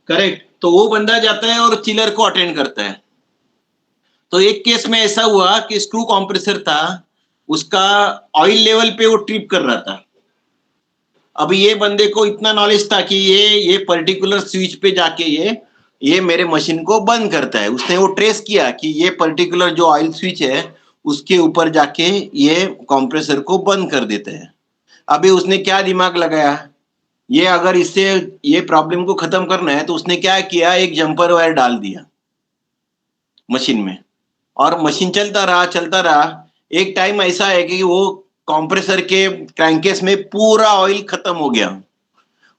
करेक्ट। तो वो बंदा जाता है और चिलर को अटेंड करता है। तो एक केस में ऐसा हुआ कि स्क्रू कॉम्प्रेसर था, उसका ऑयल लेवल पे वो ट्रिप कर रहा था। अभी ये बंदे को इतना नॉलेज था कि ये पर्टिकुलर स्विच पे जाके ये मेरे मशीन को बंद करता है। उसने वो ट्रेस किया कि ये पर्टिकुलर जो ऑयल स्विच है उसके ऊपर जाके ये कंप्रेसर को बंद कर देते हैं। अभी उसने क्या दिमाग लगाया, ये अगर इससे ये प्रॉब्लम को खत्म करना है, तो उसने क्या किया, एक जंपर वायर डाल दिया मशीन में, और मशीन चलता रहा। एक टाइम ऐसा है कि वो कंप्रेसर के क्रैंकेस में पूरा ऑयल खत्म हो गया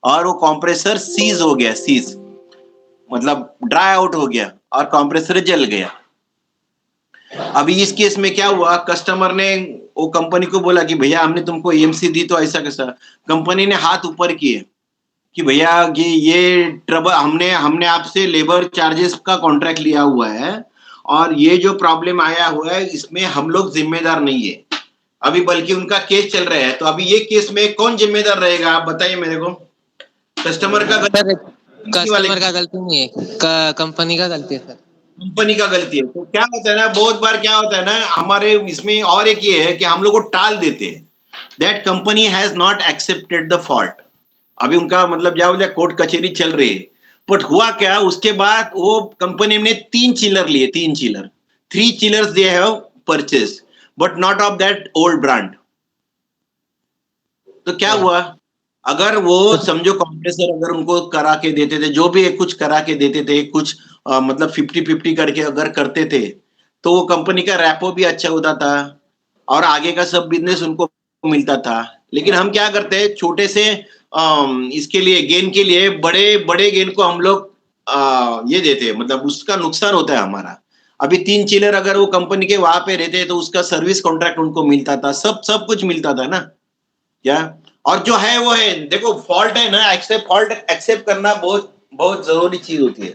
और वो कंप्रेसर सीज हो गया, सीज मतलब ड्राई आउट हो गया और कंप्रेसर जल गया। अभी इस केस में क्या हुआ, कस्टमर ने वो कंपनी को बोला कि भैया हमने तुमको ईएमसी दी तो ऐसा कैसा। कंपनी ने हाथ ऊपर किए कि भैया ये ट्रबल, हमने आपसे लेबर चार्जेस का कॉन्ट्रैक्ट लिया हुआ है और ये जो प्रॉब्लम आया हुआ है इसमें हम लोग जिम्मेदार नहीं है। अभी बल्कि उनका केस चल रहा है। तो अभी ये केस में कौन जिम्मेदार रहेगा, आप बताइए मेरे को। कस्टमर का गलती, कस्टमर का गलती नहीं है, कंपनी का गलती है सर। कंपनी का गलती है। तो क्या होता है ना, बहुत बार क्या होता है ना हमारे इसमें, और एक ये है कि हम लोग को टाल देते हैं। That company has not accepted the fault. अभी उनका मतलब क्या बोलते, कोर्ट कचेरी चल रही है। बट हुआ क्या, उसके बाद वो कंपनी ने 3 चिलर लिए, 3 chiller, 3 chillers they have purchase, but not of that old brand. तो क्या हुआ, अगर वो समझो कंप्रेसर अगर उनको करा के देते थे, जो भी कुछ करा के देते थे, कुछ मतलब 50-50 करके अगर करते थे, तो वो कंपनी का रैपो भी अच्छा होता था और आगे का सब बिजनेस उनको मिलता था। लेकिन हम क्या करते हैं, छोटे से इसके लिए गेन के लिए बड़े बड़े गेन को हम लोग ये देते हैं, मतलब उसका नुकसान होता है हमारा। अभी 3 चिलर अगर वो कंपनी के वहां पे रहते तो उसका सर्विस कॉन्ट्रैक्ट उनको मिलता था, सब सब कुछ मिलता था ना। क्या और जो है वो है, देखो फॉल्ट है ना, फॉल्ट एक्सेप्ट करना बहुत बहुत जरूरी चीज होती है।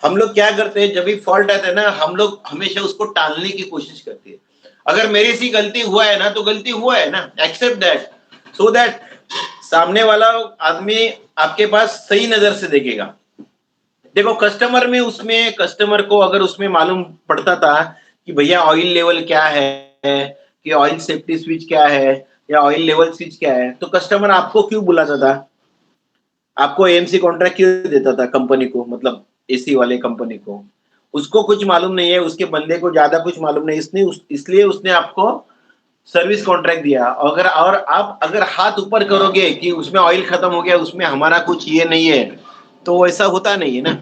हम लोग क्या करते हैं, जब भी फॉल्ट आता है ना, हम लोग हमेशा उसको टालने की कोशिश करते हैं। अगर मेरे से गलती हुआ है ना, तो गलती हुआ है ना, एक्सेप्ट दैट, सो दैट सामने वाला आदमी आपके पास सही नजर से देखेगा। देखो कस्टमर में, उसमें कस्टमर को अगर उसमें मालूम पड़ता था कि भैया ऑयल लेवल क्या है, कि ऑयल सेफ्टी स्विच क्या है, या ऑयल लेवल स्विच क्या है, तो कस्टमर आपको क्यों बुलाता था, आपको एएमसी कॉन्ट्रैक्ट क्यों देता था कंपनी को, मतलब एसी वाले कंपनी को। उसको कुछ मालूम नहीं है, उसके बंदे को ज्यादा कुछ मालूम नहीं, इसलिए उसने आपको सर्विस कॉन्ट्रैक्ट दिया। और आप अगर हाथ ऊपर करोगे कि उसमें ऑयल खत्म हो गया, उसमें हमारा कुछ ये नहीं है, तो ऐसा होता नहीं है ना।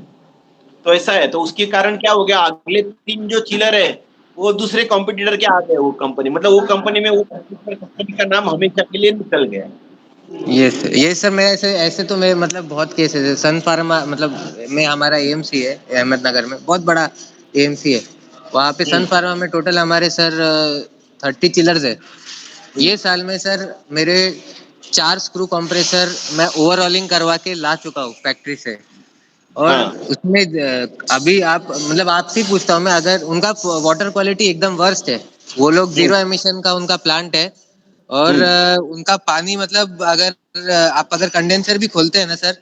तो ऐसा है, तो उसके कारण क्या हो गया, अगले 3 जो चिलर है वो दूसरे कॉम्पिटिटर के आ गए, वो कंपनी, मतलब वो कंपनी में वो कंपनी का नाम हमेशा के लिए निकल गया। ये सर मैं ऐसे ऐसे तो मैं मतलब बहुत केसेस है। सन फार्मा मतलब में हमारा एएमसी है अहमदनगर में, बहुत बड़ा एएमसी है। वहाँ पे सन फार्मा में टोटल हमारे सर 30 चिलर्स है। ये साल में सर मेरे 4 स्क्रू कंप्रेसर मैं ओवरऑलिंग करवा के ला चुका हूँ फैक्ट्री से। और उसमें अभी आप मतलब आपसे पूछता हूँ मैं, अगर उनका वाटर क्वालिटी एकदम वर्स्ट है, वो लोग जीरो एमिशन का उनका प्लांट है। और उनका पानी मतलब अगर आप अगर कंडेंसर भी खोलते हैं ना सर,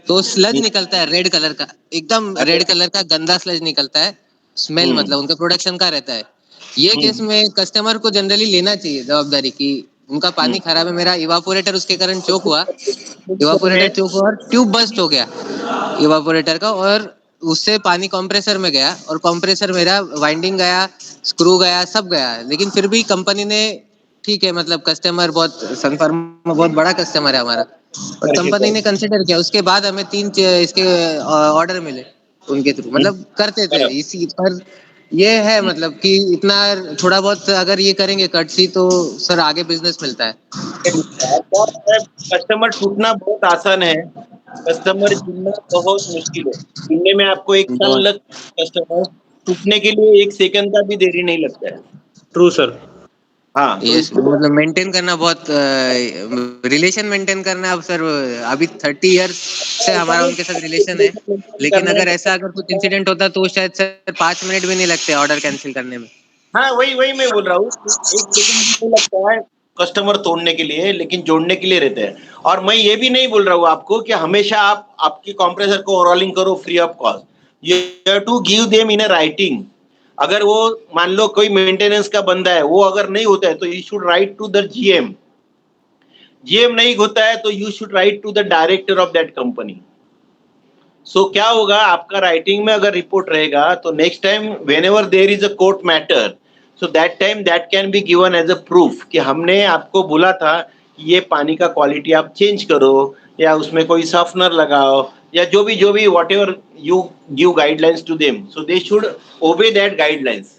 तो स्लज निकलता है रेड कलर का, एकदम रेड कलर का गंदा स्लज निकलता है। स्मेल मतलब उनका प्रोडक्शन का रहता है। ये केस में कस्टमर को जनरली लेना चाहिए जवाबदारी की उनका पानी खराब है। मेरा इवापोरेटर उसके कारण चोक हुआ, इवापोरेटर चोक हुआ और ट्यूब बस्ट हो गया इवापोरेटर का, और उससे पानी कंप्रेसर में गया और कंप्रेसर मेरा वाइंडिंग गया, स्क्रू गया, सब गया। लेकिन फिर भी कंपनी ने ठीक है, मतलब कस्टमर बहुत सनफार्मा बहुत बड़ा कस्टमर है हमारा, और कंपनी ने कंसिडर किया। उसके बाद हमें 3 इसके ऑर्डर मिले उनके थ्रू, मतलब करते थे इसी पर। ये है मतलब कि इतना थोड़ा बहुत अगर ये करेंगे कटसी, तो सर आगे बिजनेस मिलता है। कस्टमर टूटना बहुत आसान है, कस्टमर चुनना बहुत मुश्किल है। चुनने में आपको 1 साल बहुत लग, कस्टमर टूटने के लिए 1 सेकंड का भी देरी नहीं लगता है। True sir. हाँ, तो ये इसलिए मतलब मेंटेन करना बहुत रिलेशन मेंटेन करना। अब सर अभी 30 इयर्स से ऐसा हमारा नहीं उनके साथ रिलेशन है, लेकिन करना अगर है। ऐसा अगर कुछ इंसिडेंट होता तो शायद सर 5 मिनट भी नहीं लगते ऑर्डर कैंसिल करने में। हाँ, वही वही मैं बोल रहा हूँ, 1 सेकंड भी नहीं लगता है कस्टमर तोड़ने के लिए, लेकिन जोड़ने के लिए रहते हैं। और मैं ये भी नहीं बोल रहा हूँ आपको कि हमेशा आप आपकी कंप्रेसर को ओवरऑलिंग करो free of cost. You have to give them in a writing. अगर वो मान लो कोई मेंटेनेंस का बंदा है, वो अगर नहीं होता है तो you should write to the GM. GM नहीं होता है तो you should write to the director of that company. So क्या होगा, आपका राइटिंग में अगर रिपोर्ट रहेगा तो next time whenever there is a court matter, so that time that can be given as a proof कि हमने आपको बोला था कि ये पानी का क्वालिटी आप चेंज करो, या उसमें कोई सॉफ्टनर लगाओ, या जो भी whatever you give guidelines to them, so they should obey that guidelines.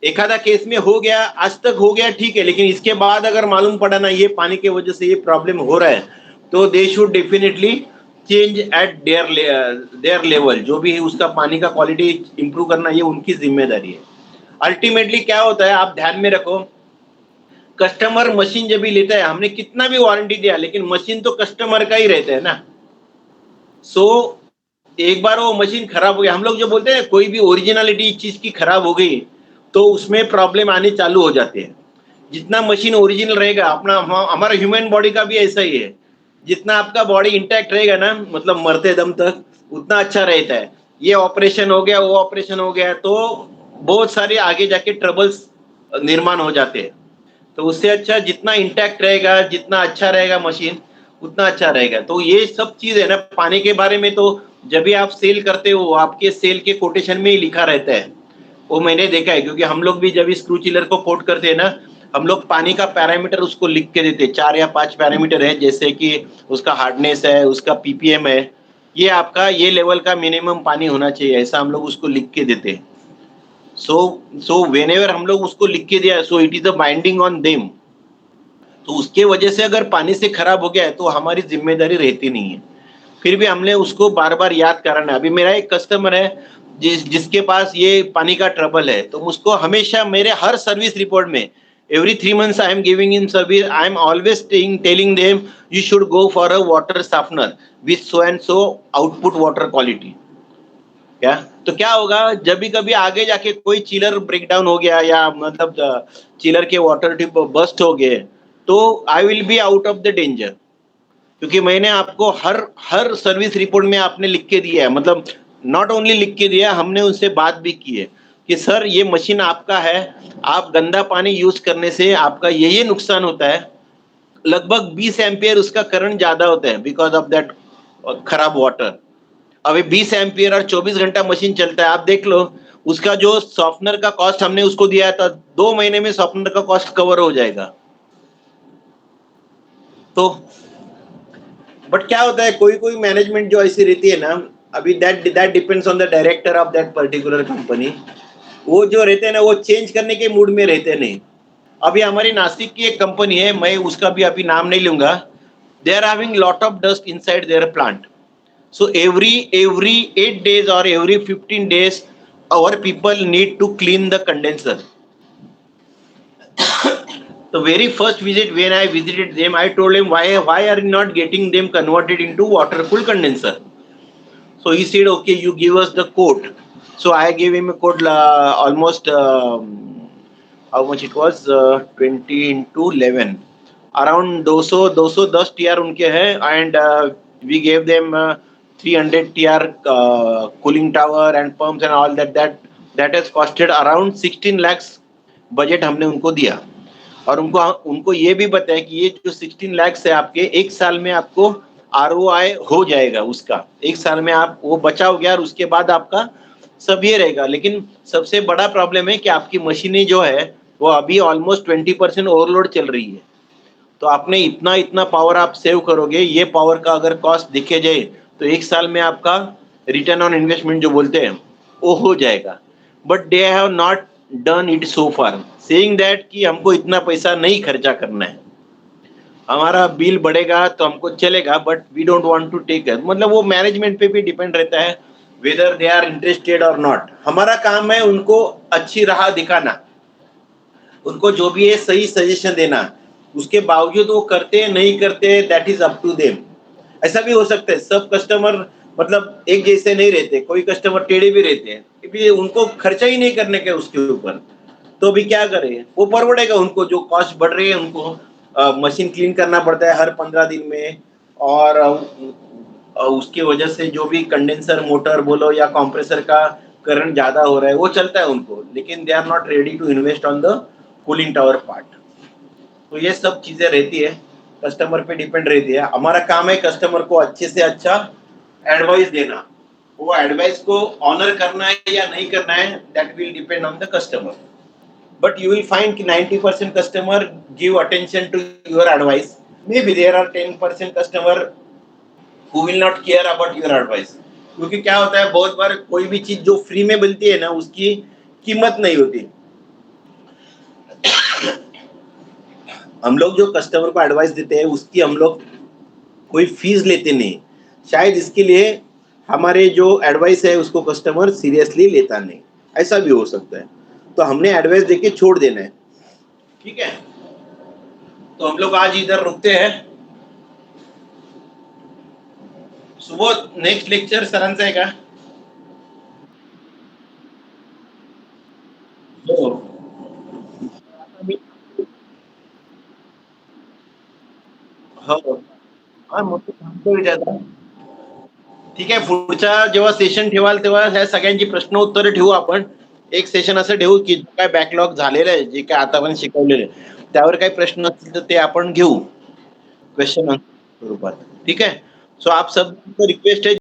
एखादा केस में हो गया, आज तक हो गया, ठीक है, लेकिन इसके बाद अगर मालूम पड़ा ना ये पानी की वजह से ये प्रॉब्लम हो रहा है, तो they should definitely change at their level. जो भी है उसका पानी का क्वालिटी इंप्रूव करना, ये उनकी जिम्मेदारी है। अल्टीमेटली क्या होता है, आप ध्यान में रखो, कस्टमर मशीन जब भी लेता है, हमने कितना भी वारंटी दिया, लेकिन मशीन तो कस्टमर का ही रहता है ना। सो एक बार वो मशीन खराब हो गया, हम लोग जो बोलते हैं कोई भी ओरिजिनलिटी चीज की खराब हो गई, तो उसमें प्रॉब्लम आने चालू हो जाते हैं। जितना मशीन ओरिजिनल रहेगा, अपना हमारा ह्यूमन बॉडी का भी ऐसा ही है, जितना आपका बॉडी इंटैक्ट रहेगा ना, मतलब मरते दम तक, उतना अच्छा रहता है। ये ऑपरेशन हो गया, वो ऑपरेशन हो गया, तो बहुत सारे आगे जाके ट्रबल्स निर्माण हो जाते हैं। तो उससे अच्छा जितना इंटैक्ट रहेगा, जितना अच्छा रहेगा मशीन, उतना अच्छा रहेगा। तो ये सब चीज है ना पानी के बारे में, तो जब भी आप सेल करते हो, आपके सेल के कोटेशन में ही लिखा रहता है। वो मैंने देखा है, क्योंकि हम लोग भी जब स्क्रू चिलर को कोट करते हैं ना, हम लोग पानी का पैरामीटर उसको लिख के देते, 4 या 5 पैरामीटर है, जैसे कि उसका हार्डनेस है, उसका पीपीएम है, ये आपका ये लेवल का मिनिमम पानी होना चाहिए, ऐसा हम लोग उसको लिख के देते। सो व्हेनेवर हम लोग उसको लिख के दिया, so it is a binding on them. तो उसके वजह से अगर पानी से खराब हो गया है तो हमारी जिम्मेदारी रहती नहीं है। फिर भी हमने उसको बार-बार याद कराना है। अभी मेरा एक कस्टमर है जिसके पास ये पानी का ट्रबल है, तो उसको हमेशा मेरे हर सर्विस रिपोर्ट में every 3 months I am giving him service, I am always telling them you should go for a water softener with so and so output water quality. क्या तो क्या होगा, जब भी कभी आगे जाके कोई चिलर ब्रेकडाउन हो गया या मतलब चिलर के वाटर ट्यूब बस्ट हो गए, तो I will be out of the danger, क्योंकि मैंने आपको हर हर सर्विस रिपोर्ट में आपने लिख के दिया है, मतलब नॉट ओनली लिख के दिया, हमने उनसे बात भी की है कि सर ये मशीन आपका है, आप गंदा पानी यूज करने से आपका ये नुकसान होता है। लगभग 20 एम्पियर उसका करंट ज्यादा होता है बिकॉज ऑफ दैट खराब वाटर। अभी 20 एम्पियर और 24 घंटा मशीन चलता है, आप देख लो उसका जो सॉफ्टनर का कॉस्ट हमने उसको दिया था, 2 महीने में सॉफ्टनर का कॉस्ट कवर हो जाएगा। तो बट क्या होता है, कोई कोई मैनेजमेंट जो ऐसी रहती है ना, अभी that depends on the director of that particular company. वो जो रहते हैं ना, वो चेंज करने के मूड में रहते नहीं। अभी हमारी नासिक की एक कंपनी है, मैं उसका भी अभी नाम नहीं लूंगा, they are having lot of dust inside their plant. So every 8 days or every 15 days, our people need to clean the condenser. The very first visit when I visited them, I told him why are you not getting them converted into water cool condenser? So he said, okay, you give us the quote. So I gave him a quote almost how much it was 20 into 11, around 210 TR उनके हैं, and we gave them 300 TR cooling tower and pumps and all that has costed around 16 lakhs budget हमने उनको दिया। और उनको ये भी बताया कि ये जो 16 lakhs है आपके, एक साल में आपको ROI हो जाएगा उसका, एक साल में आप वो बचाओगे और उसके बाद आपका सब ये रहेगा। लेकिन सबसे बड़ा प्रॉब्लम है कि आपकी मशीनें जो है वो अभी ऑलमोस्ट 20% ओवरलोड चल रही है। तो आपने इतना पावर आप सेव करोगे, ये पावर का अगर कॉस्ट दिखे जाए तो एक साल में आपका रिटर्न ऑन इन्वेस्टमेंट जो बोलते हैं वो हो जाएगा। But they have not done it so far, saying that कि हमको इतना पैसा नहीं खर्चा करना है, हमारा बिल बढ़ेगा तो हमको चलेगा, but we don't want to take it. मतलब वो मैनेजमेंट पे भी डिपेंड रहता है वेदर दे आर इंटरेस्टेड और नॉट। हमारा काम है उनको अच्छी राह दिखाना, उनको जो भी है सही सजेशन देना, उसके बावजूद वो करते नहीं करते that is up to them. ऐसा भी हो सकता है सब कस्टमर मतलब एक जैसे नहीं रहते, कोई कस्टमर टेढ़े भी रहते हैं, क्योंकि उनको खर्चा ही नहीं करने का उसके ऊपर, तो भी क्या करें, वो परवड़ेगा उनको, जो कॉस्ट बढ़ रही है उनको मशीन क्लीन करना पड़ता है हर 15 दिन में, और उसकी वजह से जो भी कंडेंसर मोटर बोलो या कंप्रेसर का करंट ज्यादा हो रहा है वो चलता है उनको, लेकिन they are not ready to invest on the cooling tower part. तो ये सब चीजें रहती है, कस्टमर पे डिपेंड रहती है। हमारा काम है कस्टमर को अच्छे से अच्छा एडवाइस देना, वो एडवाइस को ऑनर करना है या नहीं करना है that will depend on the customer. But you will find कि 90% customer give attention to your advice, maybe there are 10% customer who will not care about your advice. क्योंकि क्या होता है, बहुत बार कोई भी चीज जो फ्री में मिलती है ना उसकी कीमत नहीं होती। हम लोग जो कस्टमर को एडवाइस देते हैं उसकी हम लोग कोई फीस लेते नहीं, शायद इसके लिए हमारे जो एडवाइस है उसको कस्टमर सीरियसली लेता नहीं, ऐसा भी हो सकता है। तो हमने एडवाइस देके छोड़ देना है, ठीक है। तो हम लोग आज इधर रुकते हैं, सुबह नेक्स्ट लेक्चर सरांचा आहे का? हो, हा मग तो थांबतो विचारता। ठीक आहे, पुढचा जेव्हा सेशन ठेवाल तेव्हा ह्या सगळ्यांची प्रश्न उत्तर ठेवू आपण। एक सेशन असं ठेवू की काय बॅकलॉग झालेलं आहे, जे काय आता आपण शिकवलेलं आहे त्यावर काही प्रश्न असतील तर ते आपण घेऊ क्वेश्चन आन्सर स्वरूपात, ठीक है। सो आप सब रिक्वेस्ट है